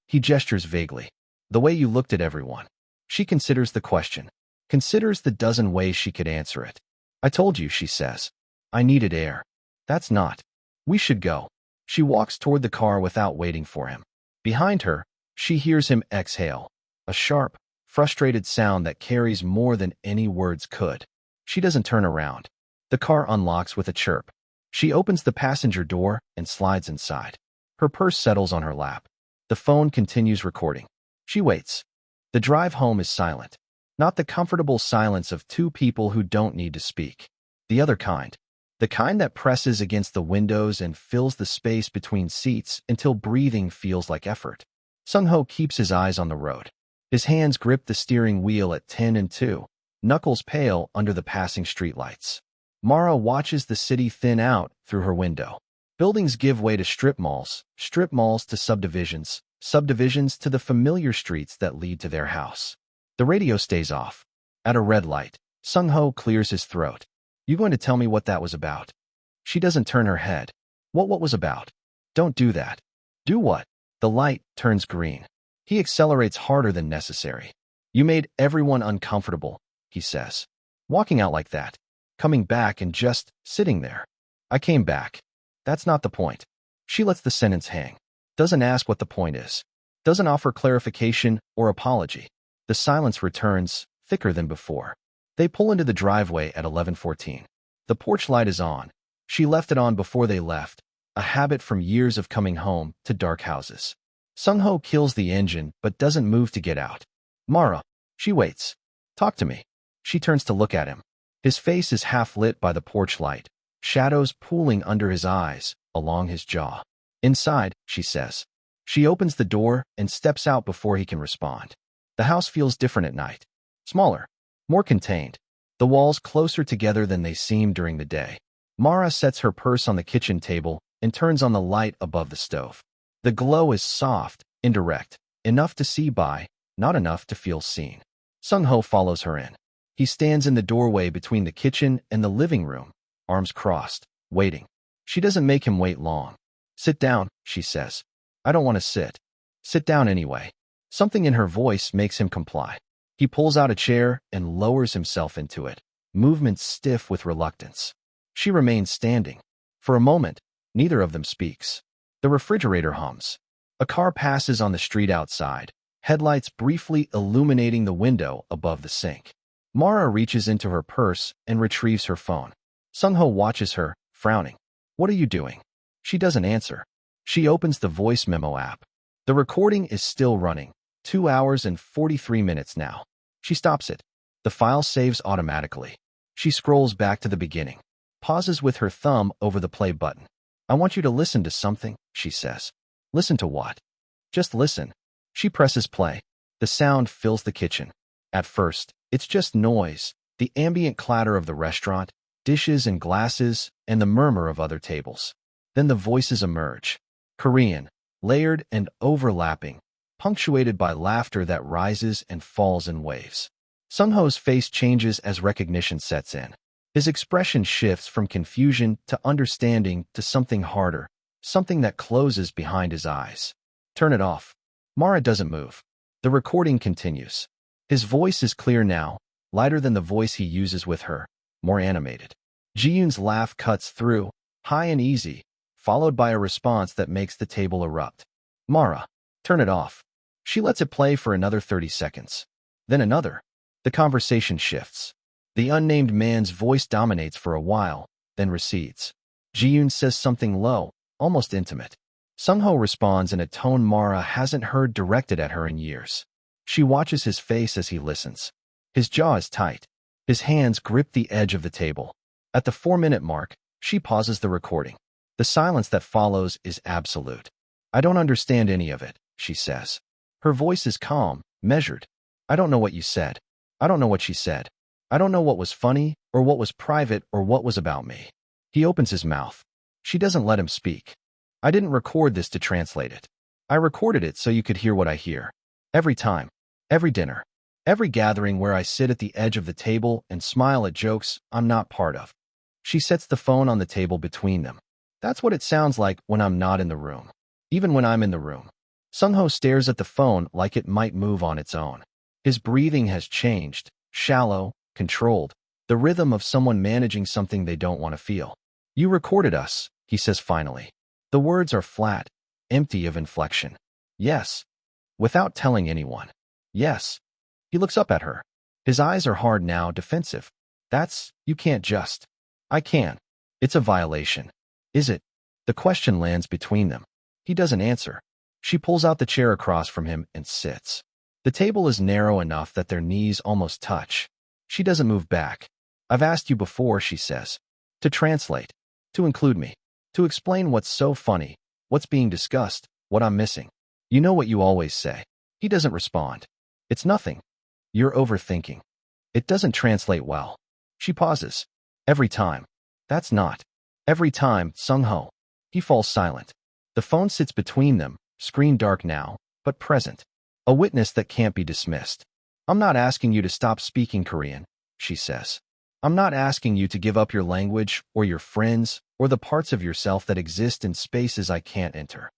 He gestures vaguely. The way you looked at everyone. She considers the question. Considers the dozen ways she could answer it. I told you, she says. I needed air. That's not. We should go. She walks toward the car without waiting for him. Behind her, she hears him exhale. A sharp, frustrated sound that carries more than any words could. She doesn't turn around. The car unlocks with a chirp. She opens the passenger door and slides inside. Her purse settles on her lap. The phone continues recording. She waits. The drive home is silent. Not the comfortable silence of 2 people who don't need to speak. The other kind. The kind that presses against the windows and fills the space between seats until breathing feels like effort. Sung-ho keeps his eyes on the road. His hands grip the steering wheel at 10 and 2, knuckles pale under the passing streetlights. Mara watches the city thin out through her window. Buildings give way to strip malls to subdivisions, subdivisions to the familiar streets that lead to their house. The radio stays off. At a red light, Sung-ho clears his throat. You going to tell me what that was about? She doesn't turn her head. What was about? Don't do that. Do what? The light turns green. He accelerates harder than necessary. You made everyone uncomfortable, he says. Walking out like that. Coming back and just sitting there. I came back. That's not the point. She lets the sentence hang. Doesn't ask what the point is. Doesn't offer clarification or apology. The silence returns, thicker than before. They pull into the driveway at 11:14. The porch light is on. She left it on before they left, a habit from years of coming home to dark houses. Sung-ho kills the engine but doesn't move to get out. Mara. She waits. Talk to me. She turns to look at him. His face is half lit by the porch light, shadows pooling under his eyes, along his jaw. Inside, she says. She opens the door and steps out before he can respond. The house feels different at night. Smaller. More contained. The walls closer together than they seem during the day. Mara sets her purse on the kitchen table and turns on the light above the stove. The glow is soft, indirect, enough to see by, not enough to feel seen. Sung-ho follows her in. He stands in the doorway between the kitchen and the living room, arms crossed, waiting. She doesn't make him wait long. Sit down, she says. I don't want to sit. Sit down anyway. Something in her voice makes him comply. He pulls out a chair and lowers himself into it, movements stiff with reluctance. She remains standing. For a moment, neither of them speaks. The refrigerator hums. A car passes on the street outside, headlights briefly illuminating the window above the sink. Mara reaches into her purse and retrieves her phone. Sung-ho watches her, frowning. What are you doing? She doesn't answer. She opens the voice memo app. The recording is still running, 2 hours and 43 minutes now. She stops it. The file saves automatically. She scrolls back to the beginning, pauses with her thumb over the play button. I want you to listen to something, she says. Listen to what? Just listen. She presses play. The sound fills the kitchen. At first, it's just noise, the ambient clatter of the restaurant, dishes and glasses, and the murmur of other tables. Then the voices emerge. Korean, layered and overlapping, punctuated by laughter that rises and falls in waves. Sung-ho's face changes as recognition sets in. His expression shifts from confusion to understanding to something harder, something that closes behind his eyes. Turn it off. Mara doesn't move. The recording continues. His voice is clear now, lighter than the voice he uses with her, more animated. Jiyun's laugh cuts through, high and easy, followed by a response that makes the table erupt. Mara, turn it off. She lets it play for another 30 seconds. Then another. The conversation shifts. The unnamed man's voice dominates for a while, then recedes. Jiyun says something low, almost intimate. Sung-ho responds in a tone Mara hasn't heard directed at her in years. She watches his face as he listens. His jaw is tight. His hands grip the edge of the table. At the 4-minute mark, she pauses the recording. The silence that follows is absolute. I don't understand any of it, she says. Her voice is calm, measured. I don't know what you said. I don't know what she said. I don't know what was funny, or what was private, or what was about me. He opens his mouth. She doesn't let him speak. I didn't record this to translate it. I recorded it so you could hear what I hear. Every time. Every dinner. Every gathering where I sit at the edge of the table and smile at jokes I'm not part of. She sets the phone on the table between them. That's what it sounds like when I'm not in the room. Even when I'm in the room. Sung-ho stares at the phone like it might move on its own. His breathing has changed, shallow, controlled, the rhythm of someone managing something they don't want to feel. You recorded us, he says finally. The words are flat, empty of inflection. Yes. Without telling anyone. Yes. He looks up at her. His eyes are hard now, defensive. You can't just. I can. It's a violation. Is it? The question lands between them. He doesn't answer. She pulls out the chair across from him and sits. The table is narrow enough that their knees almost touch. She doesn't move back. I've asked you before, she says. To translate. To include me. To explain what's so funny, what's being discussed, what I'm missing. You know what you always say. He doesn't respond. It's nothing. You're overthinking. It doesn't translate well. She pauses. Every time. That's not. Every time, Sung-ho. He falls silent. The phone sits between them, screen dark now, but present. A witness that can't be dismissed. I'm not asking you to stop speaking Korean, she says. I'm not asking you to give up your language or your friends or the parts of yourself that exist in spaces I can't enter.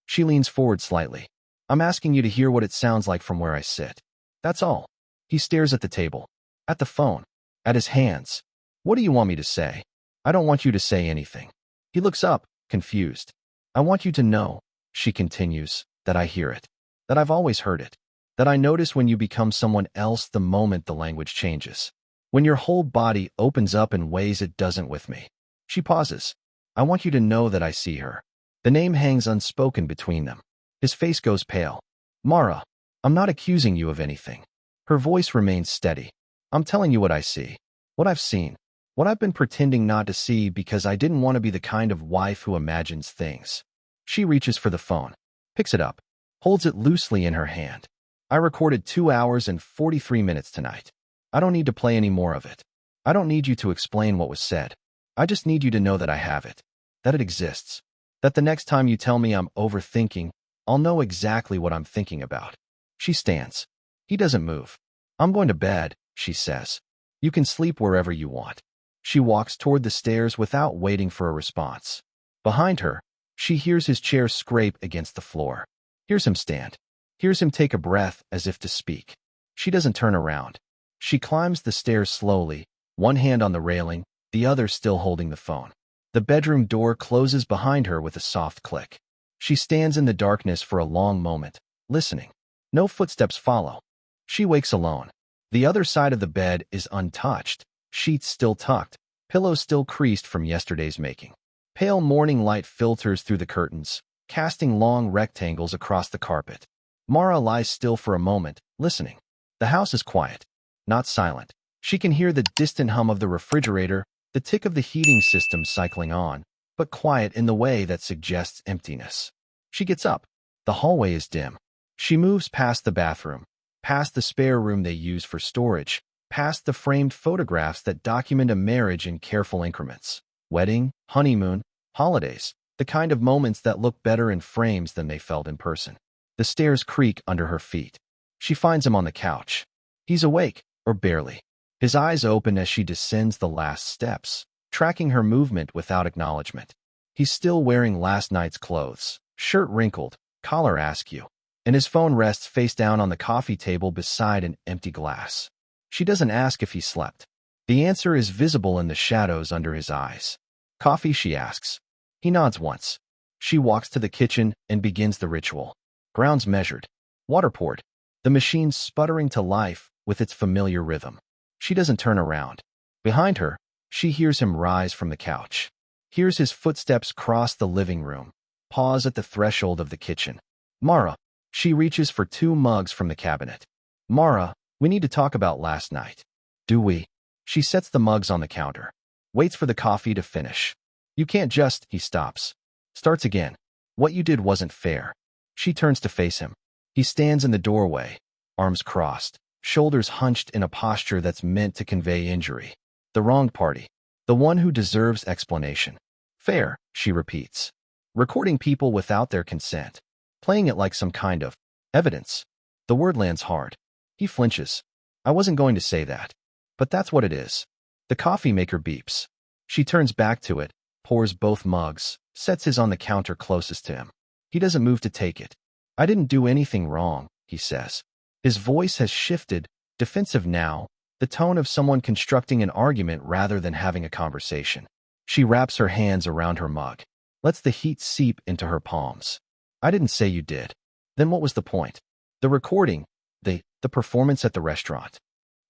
She leans forward slightly. I'm asking you to hear what it sounds like from where I sit. That's all. He stares at the table, at the phone, at his hands. What do you want me to say? I don't want you to say anything. He looks up, confused. I want you to know, she continues, that I hear it, that I've always heard it, that I notice when you become someone else the moment the language changes. When your whole body opens up in ways it doesn't with me. She pauses. I want you to know that I see her. The name hangs unspoken between them. His face goes pale. Mara, I'm not accusing you of anything. Her voice remains steady. I'm telling you what I see, what I've seen, what I've been pretending not to see because I didn't want to be the kind of wife who imagines things. She reaches for the phone, picks it up, holds it loosely in her hand. I recorded 2 hours and 43 minutes tonight. I don't need to play any more of it. I don't need you to explain what was said. I just need you to know that I have it, that it exists, that the next time you tell me I'm overthinking, I'll know exactly what I'm thinking about. She stands. He doesn't move. I'm going to bed, she says. You can sleep wherever you want. She walks toward the stairs without waiting for a response. Behind her, she hears his chair scrape against the floor. Hears him stand. Hears him take a breath as if to speak. She doesn't turn around. She climbs the stairs slowly, one hand on the railing, the other still holding the phone. The bedroom door closes behind her with a soft click. She stands in the darkness for a long moment, listening. No footsteps follow. She wakes alone. The other side of the bed is untouched, sheets still tucked, pillows still creased from yesterday's making. Pale morning light filters through the curtains, casting long rectangles across the carpet. Mara lies still for a moment, listening. The house is quiet, not silent. She can hear the distant hum of the refrigerator, the tick of the heating system cycling on, but quiet in the way that suggests emptiness. She gets up. The hallway is dim. She moves past the bathroom, past the spare room they use for storage, past the framed photographs that document a marriage in careful increments. Wedding, honeymoon, holidays, the kind of moments that look better in frames than they felt in person. The stairs creak under her feet. She finds him on the couch. He's awake, or barely. His eyes open as she descends the last steps, tracking her movement without acknowledgement. He's still wearing last night's clothes, shirt wrinkled, collar askew, and his phone rests face down on the coffee table beside an empty glass. She doesn't ask if he slept. The answer is visible in the shadows under his eyes. Coffee, she asks. He nods once. She walks to the kitchen and begins the ritual. Grounds measured. Water poured. The machine sputtering to life with its familiar rhythm. She doesn't turn around. Behind her, she hears him rise from the couch. Hears his footsteps cross the living room. Pause at the threshold of the kitchen. Mara. She reaches for 2 mugs from the cabinet. Mara, we need to talk about last night. Do we? She sets the mugs on the counter. Waits for the coffee to finish. You can't just, he stops. Starts again. What you did wasn't fair. She turns to face him. He stands in the doorway, arms crossed, shoulders hunched in a posture that's meant to convey injury. The wrong party. The one who deserves explanation. Fair, she repeats. Recording people without their consent. Playing it like some kind of evidence. The word lands hard. He flinches. I wasn't going to say that. But that's what it is. The coffee maker beeps. She turns back to it, pours both mugs, sets his on the counter closest to him. He doesn't move to take it. I didn't do anything wrong, he says. His voice has shifted, defensive now, the tone of someone constructing an argument rather than having a conversation. She wraps her hands around her mug, lets the heat seep into her palms. I didn't say you did. Then what was the point? The recording, the performance at the restaurant.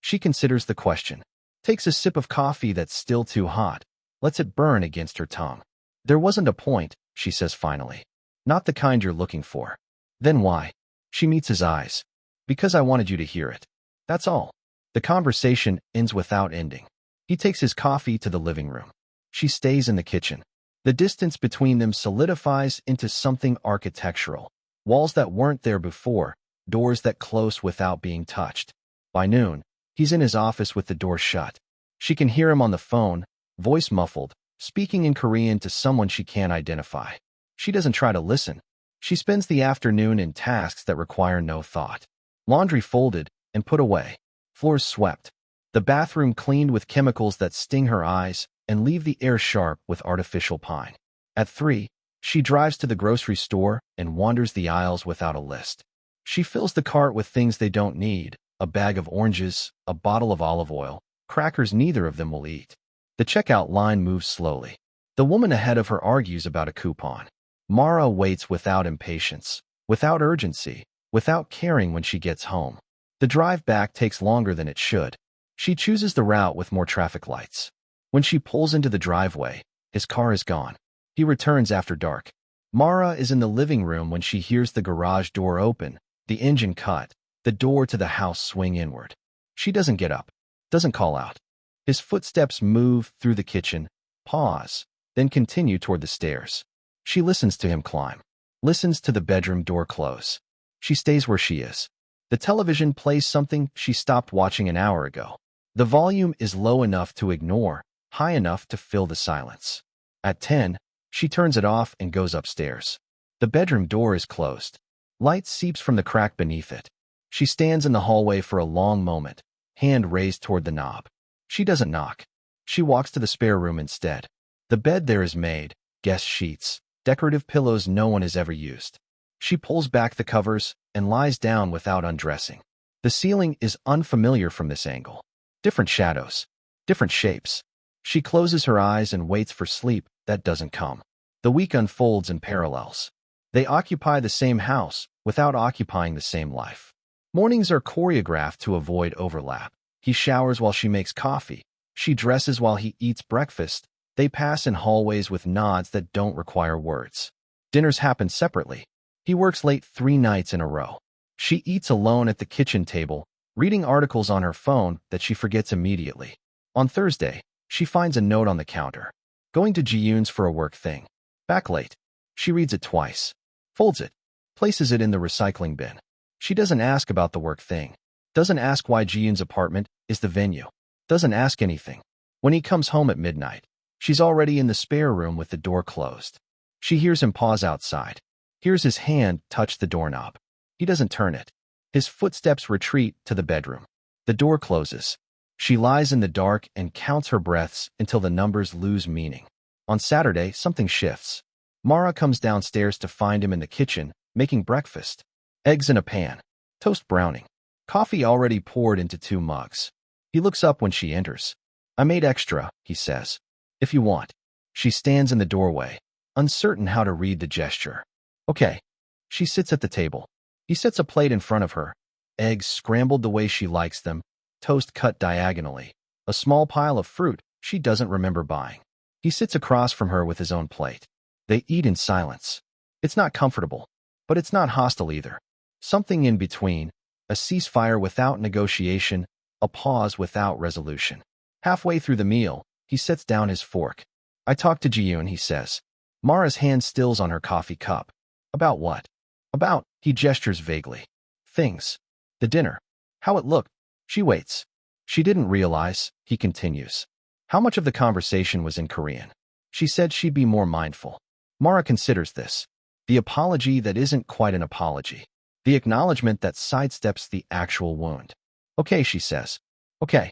She considers the question, takes a sip of coffee that's still too hot, lets it burn against her tongue. There wasn't a point, she says finally. Not the kind you're looking for. Then why? She meets his eyes. Because I wanted you to hear it. That's all. The conversation ends without ending. He takes his coffee to the living room. She stays in the kitchen. The distance between them solidifies into something architectural. Walls that weren't there before, doors that close without being touched. By noon, he's in his office with the door shut. She can hear him on the phone, voice muffled, speaking in Korean to someone she can't identify. She doesn't try to listen. She spends the afternoon in tasks that require no thought. Laundry folded and put away. Floors swept. The bathroom cleaned with chemicals that sting her eyes and leave the air sharp with artificial pine. At 3, she drives to the grocery store and wanders the aisles without a list. She fills the cart with things they don't need, a bag of oranges, a bottle of olive oil, crackers neither of them will eat. The checkout line moves slowly. The woman ahead of her argues about a coupon. Mara waits without impatience, without urgency, without caring when she gets home. The drive back takes longer than it should. She chooses the route with more traffic lights. When she pulls into the driveway, his car is gone. He returns after dark. Mara is in the living room when she hears the garage door open, the engine cut, the door to the house swing inward. She doesn't get up, doesn't call out. His footsteps move through the kitchen, pause, then continue toward the stairs. She listens to him climb, listens to the bedroom door close. She stays where she is. The television plays something she stopped watching an hour ago. The volume is low enough to ignore, high enough to fill the silence. At 10, she turns it off and goes upstairs. The bedroom door is closed. Light seeps from the crack beneath it. She stands in the hallway for a long moment, hand raised toward the knob. She doesn't knock. She walks to the spare room instead. The bed there is made, guest sheets, decorative pillows no one has ever used. She pulls back the covers and lies down without undressing. The ceiling is unfamiliar from this angle. Different shadows, different shapes. She closes her eyes and waits for sleep that doesn't come. The week unfolds in parallels. They occupy the same house without occupying the same life. Mornings are choreographed to avoid overlap. He showers while she makes coffee. She dresses while he eats breakfast. They pass in hallways with nods that don't require words. Dinners happen separately. He works late 3 nights in a row. She eats alone at the kitchen table, reading articles on her phone that she forgets immediately. On Thursday, she finds a note on the counter. Going to Jiyun's for a work thing. Back late. She reads it twice. Folds it. Places it in the recycling bin. She doesn't ask about the work thing. Doesn't ask why Jiyun's apartment is the venue. Doesn't ask anything. When he comes home at midnight, she's already in the spare room with the door closed. She hears him pause outside. Hears his hand touch the doorknob. He doesn't turn it. His footsteps retreat to the bedroom. The door closes. She lies in the dark and counts her breaths until the numbers lose meaning. On Saturday, something shifts. Mara comes downstairs to find him in the kitchen, making breakfast. Eggs in a pan. Toast browning. Coffee already poured into 2 mugs. He looks up when she enters. I made extra, he says. If you want. She stands in the doorway, uncertain how to read the gesture. Okay. She sits at the table. He sets a plate in front of her. Eggs scrambled the way she likes them, toast cut diagonally, a small pile of fruit she doesn't remember buying. He sits across from her with his own plate. They eat in silence. It's not comfortable, but it's not hostile either. Something in between, a ceasefire without negotiation, a pause without resolution. Halfway through the meal, he sets down his fork. I talked to Jiyun, he says. Mara's hand stills on her coffee cup. About what? About, he gestures vaguely. Things. The dinner. How it looked. She waits. She didn't realize, he continues. How much of the conversation was in Korean? She said she'd be more mindful. Mara considers this. The apology that isn't quite an apology. The acknowledgement that sidesteps the actual wound. Okay, she says. Okay.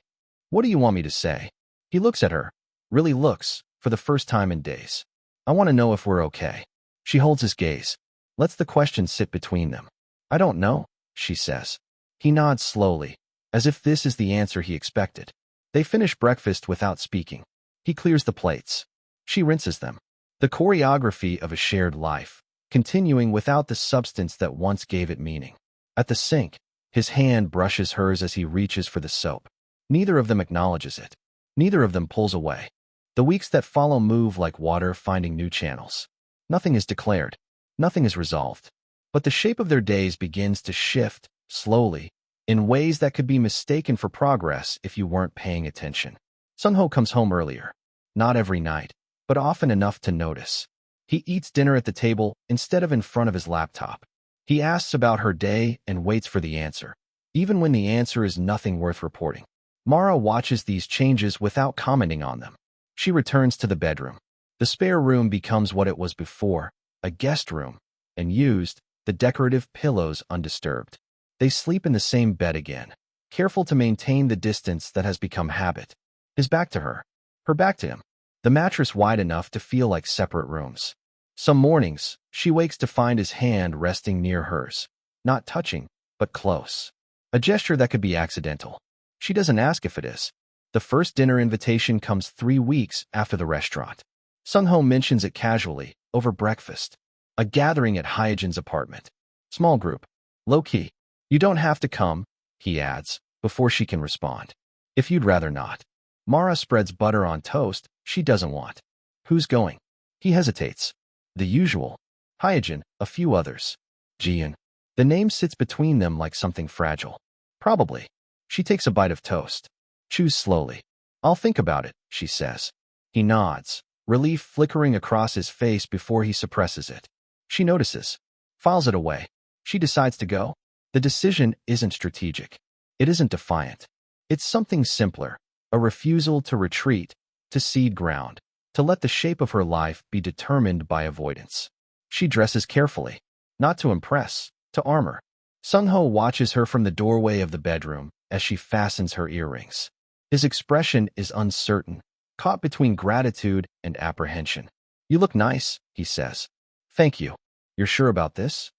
What do you want me to say? He looks at her. Really looks, for the first time in days. I want to know if we're okay. She holds his gaze. Lets the question sit between them. I don't know, she says. He nods slowly, as if this is the answer he expected. They finish breakfast without speaking. He clears the plates. She rinses them. The choreography of a shared life, continuing without the substance that once gave it meaning. At the sink, his hand brushes hers as he reaches for the soap. Neither of them acknowledges it. Neither of them pulls away. The weeks that follow move like water finding new channels. Nothing is declared. Nothing is resolved. But the shape of their days begins to shift, slowly, in ways that could be mistaken for progress if you weren't paying attention. Sung-ho comes home earlier. Not every night, but often enough to notice. He eats dinner at the table instead of in front of his laptop. He asks about her day and waits for the answer, even when the answer is nothing worth reporting. Mara watches these changes without commenting on them. She returns to the bedroom. The spare room becomes what it was before, a guest room, and used, the decorative pillows undisturbed. They sleep in the same bed again, careful to maintain the distance that has become habit. His back to her back to him. The mattress wide enough to feel like separate rooms. Some mornings, she wakes to find his hand resting near hers. Not touching, but close. A gesture that could be accidental. She doesn't ask if it is. The first dinner invitation comes 3 weeks after the restaurant. Sung-ho mentions it casually, over breakfast. A gathering at Hyejin's apartment. Small group. Low-key. You don't have to come, he adds, before she can respond. If you'd rather not. Mara spreads butter on toast she doesn't want. Who's going? He hesitates. The usual. Hyejin, a few others. Jiyun. The name sits between them like something fragile. Probably. She takes a bite of toast. Chews slowly. I'll think about it, she says. He nods, relief flickering across his face before he suppresses it. She notices. Files it away. She decides to go. The decision isn't strategic. It isn't defiant. It's something simpler. A refusal to retreat, to cede ground, to let the shape of her life be determined by avoidance. She dresses carefully. Not to impress, to armor. Sung-ho watches her from the doorway of the bedroom as she fastens her earrings. His expression is uncertain, caught between gratitude and apprehension. You look nice, he says. Thank you. You're sure about this?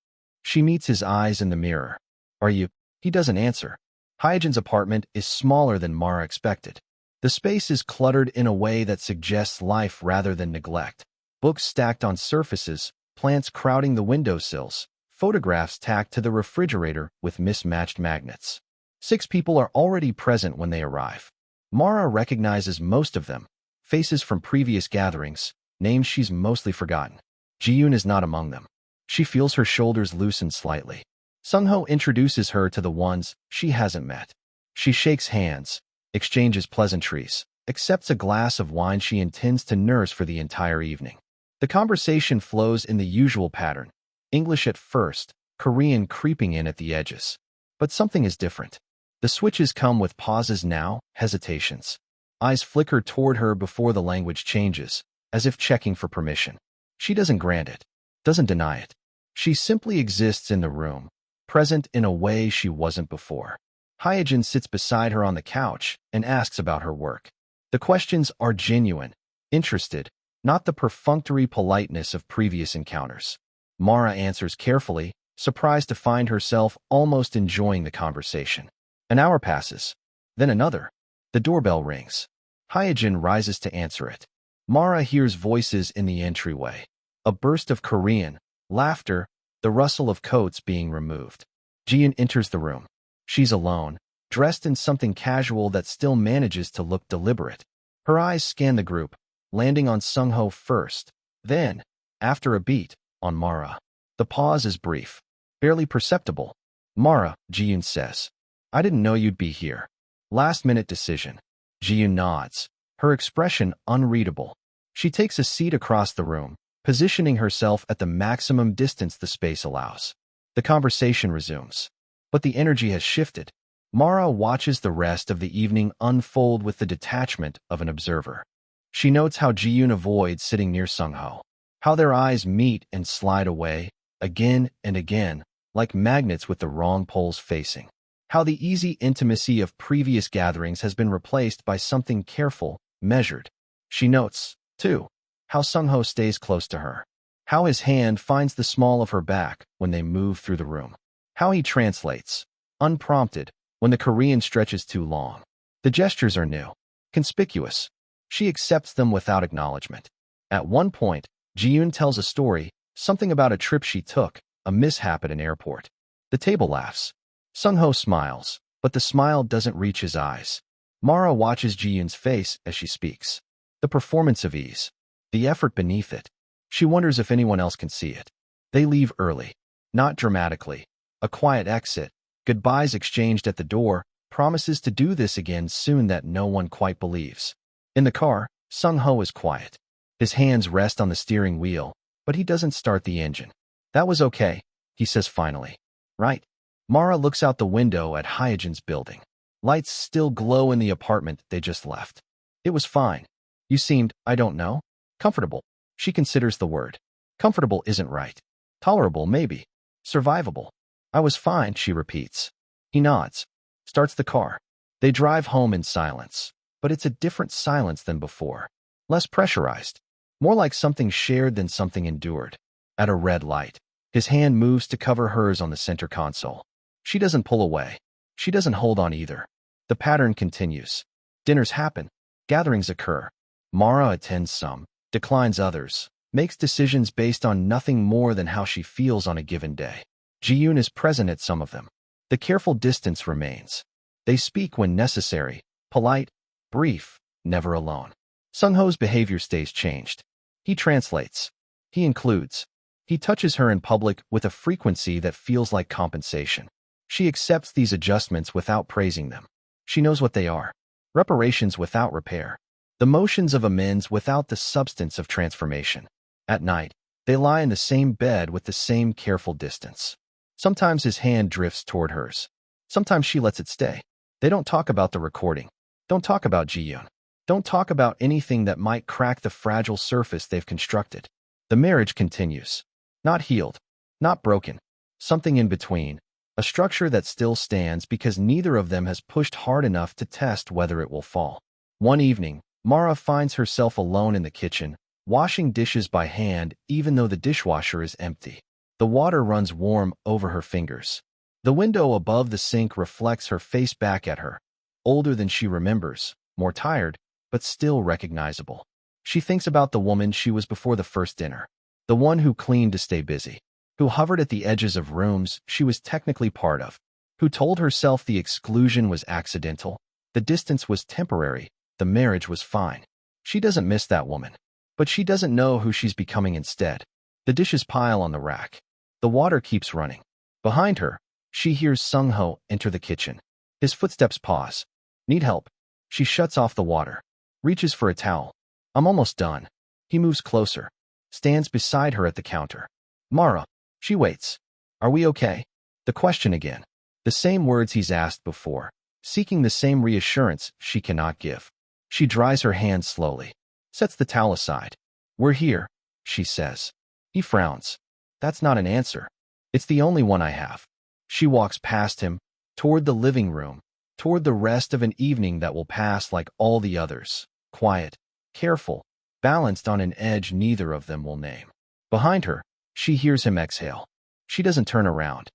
She meets his eyes in the mirror. Are you? He doesn't answer. Hyejin's apartment is smaller than Mara expected. The space is cluttered in a way that suggests life rather than neglect. Books stacked on surfaces, plants crowding the windowsills, photographs tacked to the refrigerator with mismatched magnets. 6 people are already present when they arrive. Mara recognizes most of them, faces from previous gatherings, names she's mostly forgotten. Jiyun is not among them. She feels her shoulders loosen slightly. Sung-ho introduces her to the ones she hasn't met. She shakes hands, exchanges pleasantries, accepts a glass of wine she intends to nurse for the entire evening. The conversation flows in the usual pattern. English at first, Korean creeping in at the edges. But something is different. The switches come with pauses now, hesitations. Eyes flicker toward her before the language changes, as if checking for permission. She doesn't grant it, doesn't deny it. She simply exists in the room, present in a way she wasn't before. Hyejin sits beside her on the couch and asks about her work. The questions are genuine, interested, not the perfunctory politeness of previous encounters. Mara answers carefully, surprised to find herself almost enjoying the conversation. An hour passes, then another. The doorbell rings. Hyejin rises to answer it. Mara hears voices in the entryway. A burst of Korean, laughter, the rustle of coats being removed. Jiyun enters the room. She's alone, dressed in something casual that still manages to look deliberate. Her eyes scan the group, landing on Sung-ho first, then, after a beat, on Mara. The pause is brief, barely perceptible. Mara, Jiyun says. I didn't know you'd be here. Last-minute decision. Jiyun nods, her expression unreadable. She takes a seat across the room, positioning herself at the maximum distance the space allows. The conversation resumes. But the energy has shifted. Mara watches the rest of the evening unfold with the detachment of an observer. She notes how Jiyun avoids sitting near Sung-ho, how their eyes meet and slide away, again and again, like magnets with the wrong poles facing. How the easy intimacy of previous gatherings has been replaced by something careful, measured. She notes, too, how Sung-ho stays close to her, how his hand finds the small of her back when they move through the room, how he translates, unprompted, when the Korean stretches too long. The gestures are new, conspicuous. She accepts them without acknowledgement. At one point, Jiyun tells a story, something about a trip she took, a mishap at an airport. The table laughs. Sung-ho smiles, but the smile doesn't reach his eyes. Mara watches Jiyun's face as she speaks. The performance of ease. The effort beneath it. She wonders if anyone else can see it. They leave early. Not dramatically. A quiet exit. Goodbyes exchanged at the door. Promises to do this again soon that no one quite believes. In the car, Sung-ho is quiet. His hands rest on the steering wheel, but he doesn't start the engine. That was okay, he says finally. Right. Mara looks out the window at Hyejin's building. Lights still glow in the apartment they just left. It was fine. You seemed, I don't know, comfortable. She considers the word. Comfortable isn't right. Tolerable, maybe. Survivable. I was fine, she repeats. He nods. Starts the car. They drive home in silence. But it's a different silence than before. Less pressurized. More like something shared than something endured. At a red light, his hand moves to cover hers on the center console. She doesn't pull away. She doesn't hold on either. The pattern continues. Dinners happen. Gatherings occur. Mara attends some, declines others, makes decisions based on nothing more than how she feels on a given day. Jiyun is present at some of them. The careful distance remains. They speak when necessary, polite, brief, never alone. Sungho's behavior stays changed. He translates. He includes. He touches her in public with a frequency that feels like compensation. She accepts these adjustments without praising them. She knows what they are. Reparations without repair. The motions of amends without the substance of transformation. At night, they lie in the same bed with the same careful distance. Sometimes his hand drifts toward hers. Sometimes she lets it stay. They don't talk about the recording. Don't talk about Jiyun. Don't talk about anything that might crack the fragile surface they've constructed. The marriage continues. Not healed. Not broken. Something in between. A structure that still stands because neither of them has pushed hard enough to test whether it will fall. One evening, Mara finds herself alone in the kitchen, washing dishes by hand even though the dishwasher is empty. The water runs warm over her fingers. The window above the sink reflects her face back at her, older than she remembers, more tired, but still recognizable. She thinks about the woman she was before the first dinner, the one who cleaned to stay busy, who hovered at the edges of rooms she was technically part of, who told herself the exclusion was accidental, the distance was temporary, the marriage was fine. She doesn't miss that woman, but she doesn't know who she's becoming instead. The dishes pile on the rack. The water keeps running. Behind her, she hears Sungho enter the kitchen. His footsteps pause. Need help. She shuts off the water. Reaches for a towel. I'm almost done. He moves closer. Stands beside her at the counter. Mara. She waits. Are we okay? The question again. The same words he's asked before, seeking the same reassurance she cannot give. She dries her hands slowly. Sets the towel aside. We're here, she says. He frowns. That's not an answer. It's the only one I have. She walks past him, toward the living room, toward the rest of an evening that will pass like all the others. Quiet, careful, balanced on an edge neither of them will name. Behind her, she hears him exhale. She doesn't turn around.